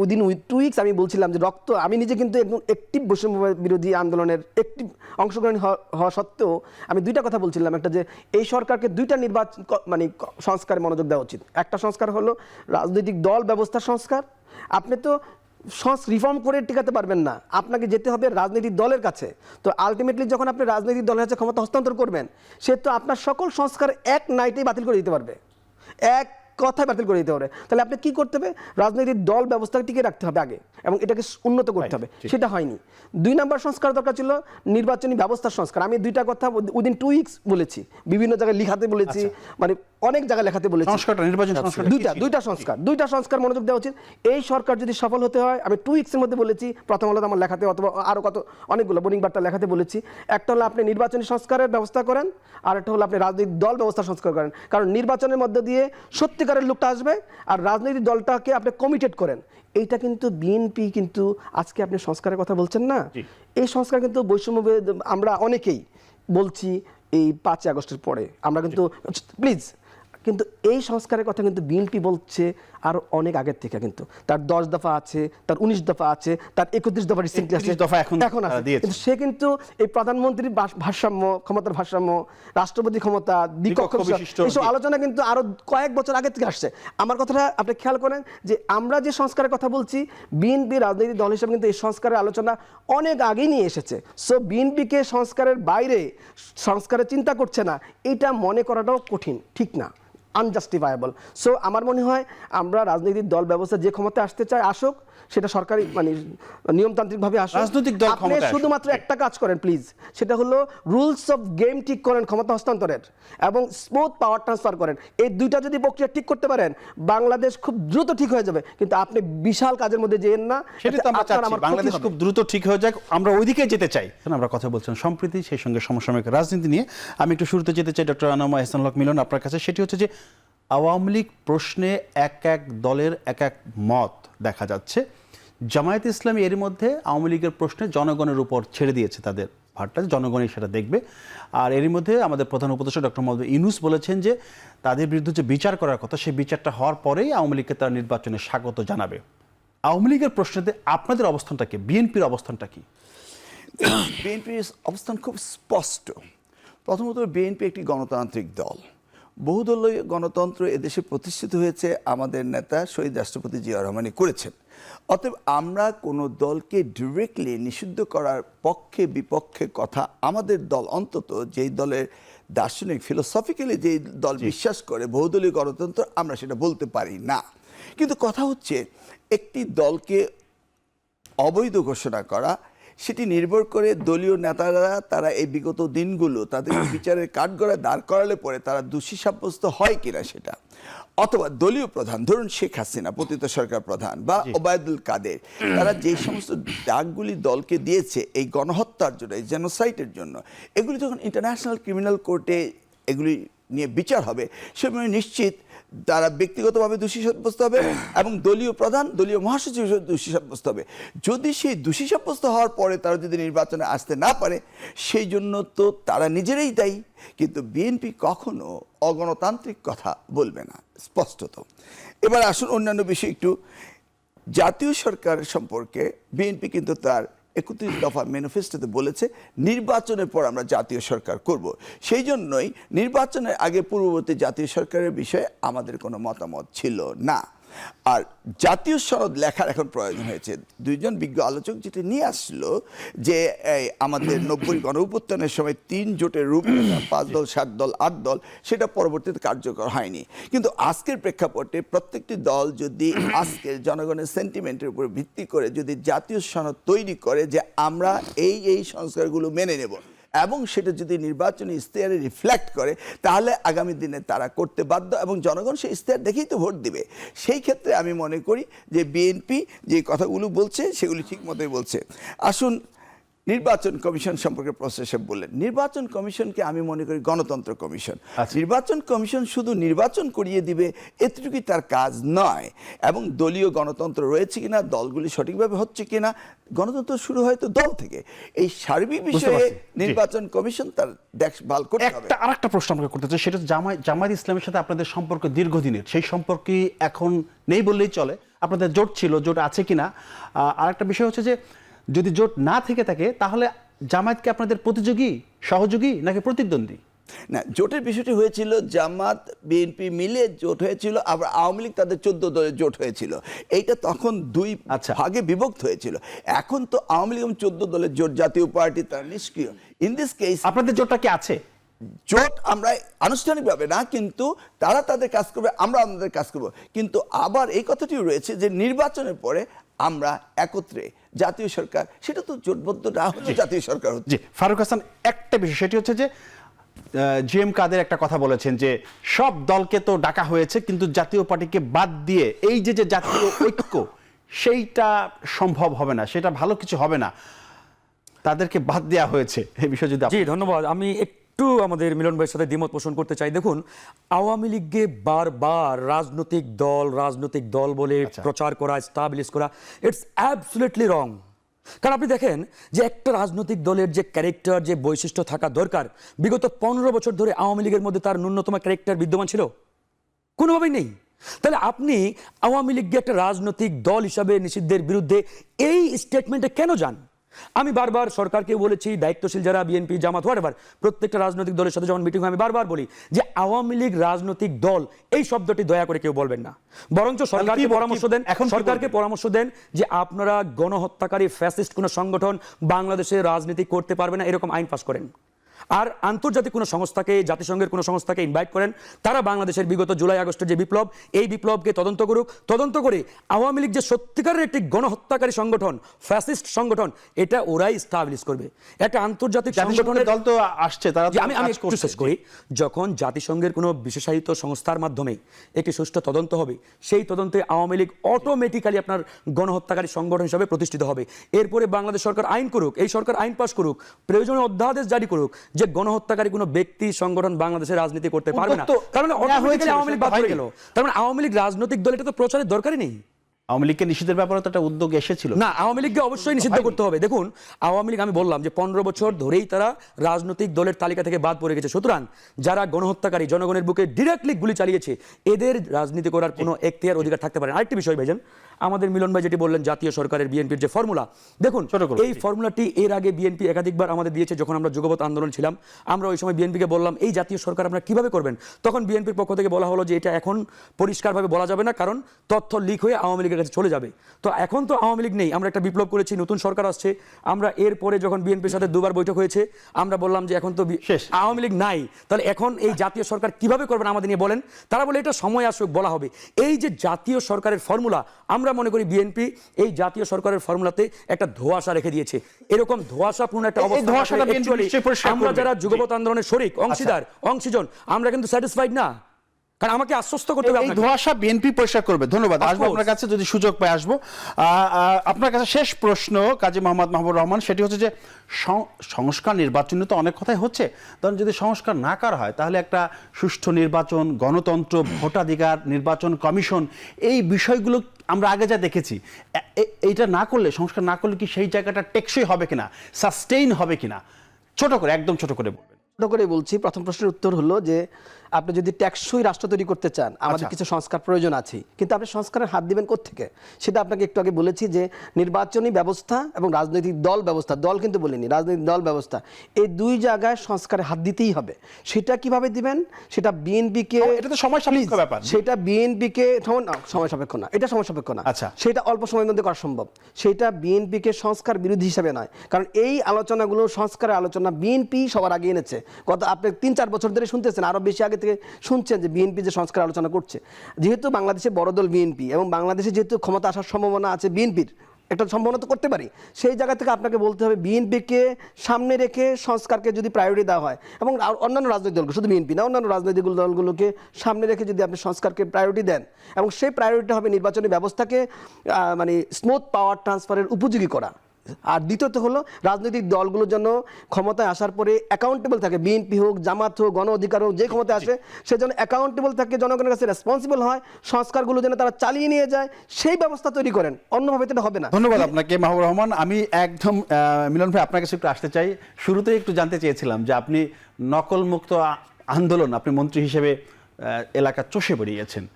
উইদিন 2 উইকস আমি বলছিলাম যে রক্ত, আমি নিজে কিন্তু একদম অ্যাক্টিভ বৈষম্য বিরোধী আন্দোলনের অ্যাক্টিভ অংশগ্রহণ হওয়া সত্ত্বেও আমি দুইটা কথা বলছিলাম। একটা যে এই সরকারকে দুইটা নির্বাচন মানে সংস্কারে মনোযোগ দেওয়া উচিত। একটা সংস্কার হলো রাজনৈতিক দল ব্যবস্থার সংস্কার। আপনি তো রিফর্ম করে টিকাতে পারবেন না, আপনাকে যেতে হবে রাজনৈতিক দলের কাছে। তো আলটিমেটলি যখন আপনি রাজনৈতিক দলের কাছে ক্ষমতা হস্তান্তর করবেন, সে তো আপনার সকল সংস্কার এক নাইটেই বাতিল করে দিতে পারবে, এক কথায় বাতিল করে দিতে পারে। তাহলে আপনি কি করতে হবে? রাজনৈতিক দল ব্যবস্থাকে টিকে রাখতে হবে আগে, এবং এটাকে উন্নত করতে হবে। সেটা হয়নি। 2 নম্বর সংস্কার দরকার ছিল নির্বাচনী ব্যবস্থার সংস্কার। আমি 2টা কথা উইদিন 2 উইকস বলেছি, বিভিন্ন জায়গায় লিখাতে বলেছি, মানে অনেক জায়গায় লেখাতে বলেছি। সংস্কারটা, নির্বাচন সংস্কার, দুইটা সংস্কার মনোযোগ দেওয়া উচিত। এই সরকার যদি সফল হতে হয়, আমি 2 উইকসের মধ্যে বলেছি, প্রথম হলো আমার লেখাতে, অথবা আরো কত অনেকগুলো বোর্ডিং বার্তা লেখাতে বলেছি। একটা হলো আপনি নির্বাচনী সংস্কারের ব্যবস্থা করেন, আর একটা হলো আপনি রাজনৈতিক দল ব্যবস্থা সংস্কার করেন। কারণ নির্বাচনের মধ্যে দিয়ে সত্যিকারের লোকটা আসবে, আর রাজনৈতিক দলটাকে আপনি কমিটেড করেন। এইটা কিন্তু বিএনপি কিন্তু আজকে আপনি সংস্কারের কথা বলছেন না, এই সংস্কার কিন্তু বৈষম্য আমরা অনেকেই বলছি এই 5 আগস্টের পরে আমরা কিন্তু প্লিজ, কিন্তু এই সংস্কারের কথা কিন্তু বিএনপি বলছে আরো অনেক আগের থেকে। কিন্তু তার 10 দফা আছে, তার 19 দফা আছে, তার 31 দফা রিসেন্টলি আছে, এখন আছে। কিন্তু সে কিন্তু এই প্রধানমন্ত্রীর ভারসাম্য, ক্ষমতার ভারসাম্য, রাষ্ট্রপতি ক্ষমতা, দ্বিকক্ষ বিশিষ্ট, এইসব আলোচনা কিন্তু আরো কয়েক বছর আগে থেকে আসছে। আমার কথাটা আপনি খেয়াল করেন যে আমরা যে সংস্কারের কথা বলছি, বিএনপি রাজনৈতিক দল হিসেবে কিন্তু এই সংস্কারের আলোচনা অনেক আগেই নিয়ে এসেছে। সো বিএনপিকে সংস্কারের বাইরে সংস্কারের চিন্তা করছে না, এটা মনে করাটাও কঠিন, ঠিক না, আনজাস্টিফায়েবল। সো আমার মনে হয় আমরা রাজনৈতিক দল ব্যবস্থা যে ক্ষমতা আসতে চায় আসুক, সেটা সরকারি মানে নিয়মতান্ত্রিকভাবে আসুক। রাজনৈতিক দল আপনি শুধুমাত্র একটা কাজ করেন প্লিজ, সেটা হলো রুলস অফ গেম ঠিক করেন ক্ষমতা হস্তান্তরের, এবং স্মুথ পাওয়ার ট্রান্সফার করেন। এই দুইটা যদি প্রক্রিয়া ঠিক করতে পারেন, বাংলাদেশ খুব দ্রুত ঠিক হয়ে যাবে। কিন্তু আপনি বিশাল কাজের মধ্যে যেন না, সেটা তো আমরা চাচ্ছি বাংলাদেশ খুব দ্রুত ঠিক হয়ে যাক, আমরা ওইদিকে যেতে চাই। আমরা কথা বলছেন সম্প্রীতি, সেই সঙ্গে সমসাময়িক রাজনীতি নিয়ে। আমি একটু শুরুতে যেতে চাই ডক্টর আনামা এহসানুল হক মিলন আপনার কাছে। সেটি হচ্ছে যে আওয়ামী লীগ প্রশ্নে এক এক দলের এক এক মত দেখা যাচ্ছে। জামায়াত ইসলামী এর মধ্যে আওয়ামী লীগের প্রশ্নে জনগণের উপর ছেড়ে দিয়েছে তাদের ভারটা, জনগণই সেটা দেখবে। আর এরই মধ্যে আমাদের প্রধান উপদেষ্টা ডক্টর মোহাম্মদ ইউনূস বলেছেন যে তাদের বিরুদ্ধে যে বিচার করার কথা, সেই বিচারটা হওয়ার পরেই আওয়ামী লীগকে তারা নির্বাচনে স্বাগত জানাবে। আওয়ামী লীগের প্রশ্নেতে আপনাদের অবস্থানটা কি, বিএনপির অবস্থানটা কি? বিএনপির অবস্থান খুব স্পষ্ট। প্রথমত, বিএনপি একটি গণতান্ত্রিক দল, বহুদলীয় গণতন্ত্র এদেশে প্রতিষ্ঠিত হয়েছে আমাদের নেতা শহীদ রাষ্ট্রপতি জিয়া রহমানই করেছেন। অতএব আমরা কোনো দলকে ডিরেক্টলি নিষিদ্ধ করার পক্ষে বিপক্ষে কথা আমাদের দল, অন্তত যেই দলের দার্শনিক ফিলোসফিক্যালি যেই দল বিশ্বাস করে বহুদলীয় গণতন্ত্র, আমরা সেটা বলতে পারি না। কিন্তু কথা হচ্ছে একটি দলকে অবৈধ ঘোষণা করা, সেটি নির্ভর করে দলীয় নেতারা তারা এই বিগত দিনগুলো তাদের বিচারের কাঠগড়ায় দাঁড় করালে পরে তারা দোষী সাব্যস্ত হয় কিনা সেটা, অথবা দলীয় প্রধান ধরুন শেখ হাসিনা পতিত সরকার প্রধান বা ওবায়দুল কাদের, তারা যে সমস্ত ডাকগুলি দলকে দিয়েছে এই গণহত্যার জন্য, এই জেনোসাইডের জন্য, এগুলি যখন ইন্টারন্যাশনাল ক্রিমিনাল কোর্টে এগুলি নিয়ে বিচার হবে সে সময় নিশ্চিত তারা ব্যক্তিগতভাবে দোষী সাব্যস্ত হবে এবং দলীয় প্রধান দলীয় মহাসচিব দোষী সাব্যস্ত হবে। যদি সেই দোষী সাব্যস্ত হওয়ার পরে তারা যদি নির্বাচনে আসতে না পারে সেই জন্য তো তারা নিজেরাই দায়ী। কিন্তু বিএনপি কখনো অগণতান্ত্রিক কথা বলবে না স্পষ্টত। এবার আসুন অন্যান্য বিষয় একটু। জাতীয় সরকার সম্পর্কে বিএনপি কিন্তু তার 31 দফা ম্যানিফেস্টোতে বলেছে নির্বাচনের পর আমরা জাতীয় সরকার করব। সেই জন্যই নির্বাচনের আগে পূর্ববর্তী জাতীয় সরকারের বিষয়ে আমাদের কোনো মতামত ছিল না। আর জাতীয় সনদ লেখার এখন প্রয়োজন হয়েছে। দুইজন বিজ্ঞ আলোচক যেটি নিয়ে আসলো যে আমাদের 90 গণঅভ্যুত্থানের সময় 3 জোটের রূপ 5 দল 7 দল 8 দল সেটা পরবর্তীতে কার্যকর হয়নি। কিন্তু আজকের প্রেক্ষাপটে প্রত্যেকটি দল যদি আজকের জনগণের সেন্টিমেন্টের উপর ভিত্তি করে যদি জাতীয় সনদ তৈরি করে যে আমরা এই সংস্কারগুলো মেনে নেব এবং সেটা যদি নির্বাচনী ইশতেহারে রিফ্লেক্ট করে তাহলে আগামী দিনে তারা করতে বাধ্য এবং জনগণ সেই ইশতেহার দেখেই তো ভোট দিবে। সেই ক্ষেত্রে আমি মনে করি যে বিএনপি যে কথাগুলো বলছে সেগুলি ঠিক মতোই বলছে। আসুন নির্বাচন কমিশন সম্পর্কে প্রফেসর বললেন, নির্বাচন কমিশনকে আমি মনে করি গণতন্ত্র কমিশন। নির্বাচন কমিশন শুধু নির্বাচন করিয়ে দিবে এতটুকুই তার কাজ নয়, এবং দলীয় গণতন্ত্র রয়েছে কিনা, দলগুলি সঠিকভাবে হচ্ছে কিনা, গণতন্ত্র শুরু হয় তো দল থেকে। এই সার্বিক বিষয়ে নির্বাচন কমিশন তার দেখভাল করতে হবে। আরেকটা প্রশ্ন আমাকে করতে চাই, সেটা হচ্ছে জামায়াত ইসলামের সাথে আপনাদের সম্পর্ক দীর্ঘদিনের, সেই সম্পর্কে এখন নেই বললেই চলে। আপনাদের জোট ছিল, জোট আছে কিনা? আরেকটা বিষয় হচ্ছে যে যদি জোট না থেকে থাকে তাহলে জামায়াত কি আপনাদের প্রতিযোগী, সহযোগী নাকি প্রতিদ্বন্দ্বী? না, জোটের বিষয়টি হয়েছিল জামাত বিএনপি মিলে জোট হয়েছিল, আবার আওয়ামী লীগ তাদের 14 দলের জোট হয়েছিল। এইটা তখন দুই ভাগে বিভক্ত হয়েছিল। এখন তো আওয়ামী লীগ এবং 14 দলের জোট, জাতীয় পার্টি তার নিষ্ক্রিয়। ইন দিস কেস আপনাদের জোটটা কি আছে? জোট আমরা আনুষ্ঠানিকভাবে না, কিন্তু তারা তাদের কাজ করবে, আমরা আমাদের কাজ করব। কিন্তু আবার এই কথাটিও রয়েছে যে নির্বাচনের পরে আমরা একত্রে জাতীয় সরকার, সেটা তো জোটবদ্ধ না হলে জাতীয় সরকার হচ্ছে। ফারুক হাসান, একটা বিষয় সেটি হচ্ছে যে জিএম কাদের একটা কথা বলেছেন যে সব দলকে তো ডাকা হয়েছে কিন্তু জাতীয় পার্টিকে বাদ দিয়ে এই যে জাতীয় ঐক্য সেইটা সম্ভব হবে না, সেটা ভালো কিছু হবে না, তাদেরকে বাদ দেওয়া হয়েছে। এই বিষয়ে যদি জি ধন্যবাদ। আমি একটু আমাদের মিলন ভাইয়ের সাথে দ্বিমত পোষণ করতে চাই। দেখুন, আওয়ামী লীগকে বারবার রাজনৈতিক দল বলে প্রচার করা, স্টাবলিশ করা, ইটস অ্যাবসলিউটলি রং। কারণ আপনি দেখেন যে একটা রাজনৈতিক দলের যে ক্যারেক্টার, যে বৈশিষ্ট্য থাকা দরকার, বিগত 15 বছর ধরে আওয়ামী লীগের মধ্যে তার ন্যূনতম ক্যারেক্টার বিদ্যমান ছিল? কোনোভাবেই নেই। তাহলে আপনি আওয়ামী লীগকে একটা রাজনৈতিক দল হিসাবে নিষিদ্ধের বিরুদ্ধে এই স্টেটমেন্টে কেন যান? আমি বারবার সরকারকে বলেছি, দায়িত্বশীল যারা বিএনপি জামাত হোয়াটএভার প্রত্যেকটা রাজনৈতিক দলের সাথে যখন মিটিং হয় আমি বারবার বলি যে আওয়ামী লীগ রাজনৈতিক দল এই শব্দটি দয়া করে কেউ বলবেন না। বরঞ্চ সরকারকে পরামর্শ দেন যে আপনারা গণহত্যাকারী ফ্যাসিস্ট কোনো সংগঠন বাংলাদেশে রাজনীতি করতে পারবে না, এরকম আইন পাস করেন। আর আন্তর্জাতিক কোনো সংস্থাকে, জাতিসংঘের কোনো সংস্থাকে ইনভাইট করেন, তারা বাংলাদেশের বিগত জুলাই আগস্টের যে বিপ্লব, এই বিপ্লবকে তদন্ত করুক। তদন্ত করে আওয়ামী লীগ যে সত্যিকারের একটি গণহত্যাকারী সংগঠন, ফ্যাসিস্ট সংগঠন, এটা ওরাই স্টাবলিশ করবে। একটা আন্তর্জাতিক সংগঠনের দল তো আসছে, তারা আমি একটু শেষ করি। যখন জাতিসংঘের কোনো বিশেষায়িত সংস্থার মাধ্যমে একটি সুষ্ঠু তদন্ত হবে, সেই তদন্তে আওয়ামী লীগ অটোমেটিক্যালি আপনার গণহত্যাকারী সংগঠন হিসাবে প্রতিষ্ঠিত হবে। এরপরে বাংলাদেশ সরকার আইন করুক, এই সরকার আইন পাস করুক, প্রয়োজনীয় অধ্যাদেশ জারি করুক যে গণহত্যাকারী কোনো ব্যক্তি সংগঠন বাংলাদেশে রাজনীতি করতে পারবে না। কারণ অটোমেটিক্যালি আওয়ামী লীগ বাদ হয়ে গেল। তার মানে আওয়ামী লীগ রাজনৈতিক দল, এটা তো প্রচারের দরকারই নেই। আওয়ামী লীগকে নিষিদ্ধের ব্যাপারে তো একটা উদ্যোগ এসেছিল না, আওয়ামী লীগকে অবশ্যই নিষিদ্ধ করতে হবে। দেখুন, আওয়ামী লীগ আমি বললাম যে 15 বছর ধরেই তারা রাজনৈতিক দলের তালিকা থেকে বাদ পড়ে গেছে। সুতরাং যারা গণহত্যাকারী, জনগণের বুকে ডিরেক্টলি গুলি চালিয়েছে, এদের রাজনীতি করার কোনো এখতিয়ার অধিকার থাকতে পারে না। আরেকটি বিষয় ভাইজান, আমাদের মিলন ভাই যেটি বললেন জাতীয় সরকারের বিএনপির যে ফর্মুলা, দেখুন এই ফর্মুলাটি এর আগে বিএনপি একাধিকবার আমাদের দিয়েছে। যখন আমরা যুগপৎ আন্দোলন ছিলাম, আমরা ওই সময় বিএনপিকে বললাম এই জাতীয় সরকার আপনারা কিভাবে করবেন। তখন বিএনপির পক্ষ থেকে বলা হলো যে এটা এখন পরিষ্কারভাবে বলা যাবে না, কারণ তথ্য লিক হয়ে আওয়ামী লীগের কাছে চলে যাবে। তো এখন তো আওয়ামী লীগ নেই, আমরা একটা বিপ্লব করেছি, নতুন সরকার আসছে। আমরা এরপরে যখন বিএনপির সাথে দুবার বৈঠক হয়েছে, আমরা বললাম যে এখন তো আওয়ামী লীগ নাই, তাহলে এখন এই জাতীয় সরকার কিভাবে করবেন আমাদের নিয়ে বলেন। তারা বলে এটা সময় আসুক, বলা হবে। এই যে জাতীয় সরকারের ফর্মুলা আমরা আমরা মনে করি বিএনপি এই জাতীয় সরকারের ফর্মুলাতে একটা ধোঁয়াশা রেখে দিয়েছে। এরকম ধোঁয়াশাপূর্ণ একটা অবস্থা ধোঁয়াশাটা থাকলে BNP actually নিশ্চয়ই পরিষ্কার আমরা করবে। যারা যুগপৎ আন্দোলনের শরিক, অংশীদার, অংশীজন, আমরা কিন্তু স্যাটিসফাইড না। কারণ আমাকে আশ্বস্ত করতে হবে এই আপনাকে। ধোঁয়াশা বিএনপি পরিষ্কার করবে। ধন্যবাদ। Of আসবো course. আপনার কাছে যদি সুযোগ পাই আসবো। আপনার কাছে শেষ প্রশ্ন কাজী মোহাম্মদ মাহবুব রহমান, সেটি হচ্ছে যে সংস্কার নির্বাচন তো অনেক কথাই হচ্ছে, ধরুন যদি সংস্কার না করা হয় তাহলে একটা সুষ্ঠু নির্বাচন, গণতন্ত্র, ভোটাধিকার, নির্বাচন কমিশন, এই বিষয়গুলো আমরা আগে যা দেখেছি, এইটা না করলে, সংস্কার না করলে কি সেই জায়গাটা টেকসই হবে কিনা, সাস্টেইন হবে কিনা, ছোট করে, একদম ছোট করে বলবেন। ছোট করে বলছি, প্রথম প্রশ্নের উত্তর হলো যে আপনি যদি টেকসই রাষ্ট্র তৈরি করতে চান, আমাদের আচ্ছা। কিছু সংস্কার প্রয়োজন আছে, কিন্তু আপনি সংস্কারের হাত দিবেন কোত্থেকে? সেটা আপনাকে একটু আগে বলেছি যে নির্বাচনী ব্যবস্থা এবং রাজনৈতিক দল ব্যবস্থা, দল কিন্তু বলিনি, রাজনৈতিক দল ব্যবস্থা, এই দুই জায়গায় সংস্কারে হাত দিতেই হবে। সেটা কিভাবে দিবেন? সেটা বিএনপিকে, এটা তো সময় সাপেক্ষ ব্যাপার। সেটা বিএনপিকে সময় সাপেক্ষ না, এটা সময় সাপেক্ষ না। আচ্ছা। সেটা অল্প সময়ের মধ্যে করা সম্ভব। সেটা বিএনপিকে সংস্কার বিরোধী হিসাবে নয়, কারণ এই আলোচনাগুলো, সংস্কারের আলোচনা বিএনপি সবার আগে এনেছে। গত আপনি 3-4 বছর ধরে শুনতেছেন, আরো বেশি আগে থেকে শুনছেন যে বিএনপি যে সংস্কার আলোচনা করছে। যেহেতু বাংলাদেশে বড় দল বিএনপি এবং বাংলাদেশে যেহেতু ক্ষমতা আসার সম্ভাবনা আছে বিএনপির, একটা সম্ভাবনা তো করতে পারি, সেই জায়গা থেকে আপনাকে বলতে হবে বিএনপিকে সামনে রেখে সংস্কারকে যদি প্রায়োরিটি দেওয়া হয়, এবং অন্যান্য রাজনৈতিক দলগুলো, শুধু বিএনপি না, অন্যান্য রাজনৈতিক দলগুলোকে সামনে রেখে যদি আপনি সংস্কারকে প্রায়োরিটি দেন, এবং সেই প্রায়োরিটি হবে নির্বাচনী ব্যবস্থাকে মানে স্মুথ পাওয়ার ট্রান্সফারের উপযোগী করা। আর দ্বিতীয়ত হলো রাজনৈতিক দলগুলো যেন ক্ষমতায় আসার পরে অ্যাকাউন্টেবল থাকে, বিএনপি হোক, জামাত হোক, গণ অধিকার হোক, যে ক্ষমতায় আসে সে যেন অ্যাকাউন্টেবল থাকে, জনগণের কাছে রেসপন্সিবল হয়, সংস্কারগুলো যেন তারা চালিয়ে নিয়ে যায়, সেই ব্যবস্থা তৈরি করেন। অন্যভাবে তো এটা হবে না। ধন্যবাদ আপনাকে মাহবুব রহমান। আমি একদম মিলন ভাই আপনার কাছে একটু আসতে চাই। শুরুতেই একটু জানতে চেয়েছিলাম যে আপনি নকলমুক্ত আন্দোলন, আপনি মন্ত্রী হিসেবে এলাকা চষে বেরিয়েছেন,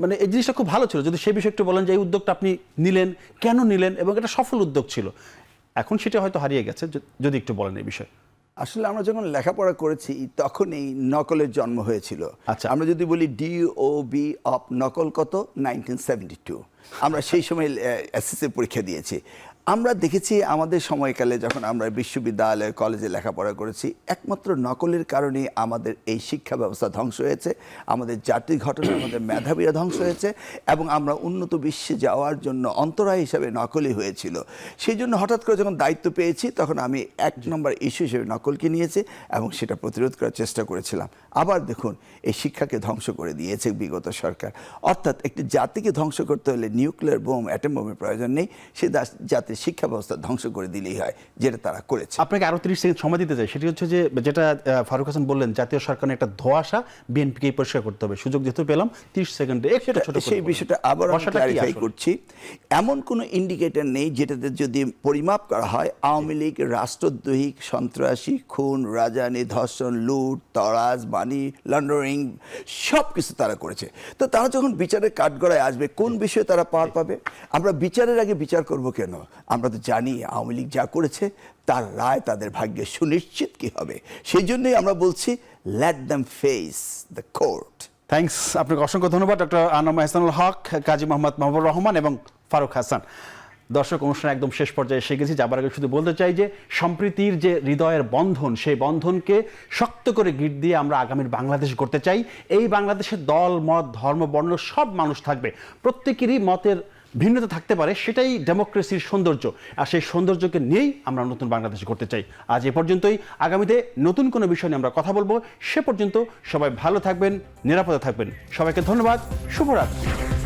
মানে এই জিনিসটা খুব ভালো ছিল। যদি সেই বিষয়ে একটু বলেন যে এই উদ্যোগটা আপনি নিলেন, কেন নিলেন, এবং এটা সফল উদ্যোগ ছিল, এখন সেটা হয়তো হারিয়ে গেছে, যদি একটু বলেন এই বিষয়ে। আসলে আমরা যখন লেখাপড়া করেছি তখনই নকলের জন্ম হয়েছিল। আচ্ছা। আমরা যদি বলি DOB অফ নকল কত, 1972, আমরা সেই সময় এসএসসি পরীক্ষা দিয়েছি। আমরা দেখেছি আমাদের সময়কালে যখন আমরা বিশ্ববিদ্যালয়, কলেজে লেখাপড়া করেছি, একমাত্র নকলের কারণে আমাদের এই শিক্ষা ব্যবস্থা ধ্বংস হয়েছে, আমাদের জাতির ঘটনা, আমাদের মেধাবীরা ধ্বংস হয়েছে, এবং আমরা উন্নত বিশ্বে যাওয়ার জন্য অন্তরায় হিসাবে নকলই হয়েছিল। সেই জন্য হঠাৎ করে যখন দায়িত্ব পেয়েছি তখন আমি 1 নম্বর ইস্যু হিসেবে নকলকে নিয়েছি এবং সেটা প্রতিরোধ করার চেষ্টা করেছিলাম। আবার দেখুন, এই শিক্ষাকে ধ্বংস করে দিয়েছে বিগত সরকার। অর্থাৎ একটি জাতিকে ধ্বংস করতে হলে নিউক্লিয়ার বোম, অ্যাটম বোমের প্রয়োজন নেই, সে জাতির শিক্ষা ব্যবস্থা ধ্বংস করে দিলেই হয়, যেটা তারা করেছে। আপনাকে আরো 30 সেকেন্ড সময় দিতে চাই। সেটি হচ্ছে যে যেটা ফারুক হাসান বললেন, জাতীয় সরকারের একটা ধোঁয়াশা বিএনপিকে পরিষ্কার করতে হবে। সুযোগ যেহেতু পেলাম 30 সেকেন্ডে একটু ছোট করে সেই বলুন। বিষয়টা আবার ধোঁয়াশাটা কি ক্লারিফাই আসলে? করছি। এমন কোনো ইন্ডিকেটর নেই যেটাতে যদি পরিমাপ করা হয় আওয়ামী লীগ রাষ্ট্রদ্রোহী, সন্ত্রাসী, খুন, রাজানি, ধর্ষণ, লুট, তরাজ, মানি লন্ডারিং সব কিছু তারা করেছে। তো তারা যখন বিচারের কাঠগড়ায় আসবে, কোন বিষয়ে তারা পার পাবে? আমরা বিচারের আগে বিচার করব কেন? আমরা তো জানি আওয়ামী লীগ যা করেছে তার রায় তাদের ভাগ্যে সুনিশ্চিত কি হবে। সেই জন্যই আমরা বলছি let them face the court. Thanks, আপনাকে অসংখ্য ধন্যবাদ ডক্টর আনাম এহসানুল হক, কাজী মোহাম্মদ মাহবুব রহমান এবং ফারুক হাসান। দর্শক, অনুষ্ঠান একদম শেষ পর্যায়ে এসে গেছি। যাবার আগে শুধু বলতে চাই যে সম্প্রীতির যে হৃদয়ের বন্ধন, সেই বন্ধনকে শক্ত করে গিট দিয়ে আমরা আগামীর বাংলাদেশ গড়তে চাই। এই বাংলাদেশে দল, মত, ধর্ম, বর্ণ সব মানুষ থাকবে, প্রত্যেকেরই মতের ভিন্নতা থাকতে পারে, সেটাই ডেমোক্রেসির সৌন্দর্য। আর সেই সৌন্দর্যকে নিয়েই আমরা নতুন বাংলাদেশ করতে চাই। আজ এ পর্যন্তই। আগামীতে নতুন কোনো বিষয় নিয়ে আমরা কথা বলবো। সে পর্যন্ত সবাই ভালো থাকবেন, নিরাপদে থাকবেন। সবাইকে ধন্যবাদ। শুভরাত্রি।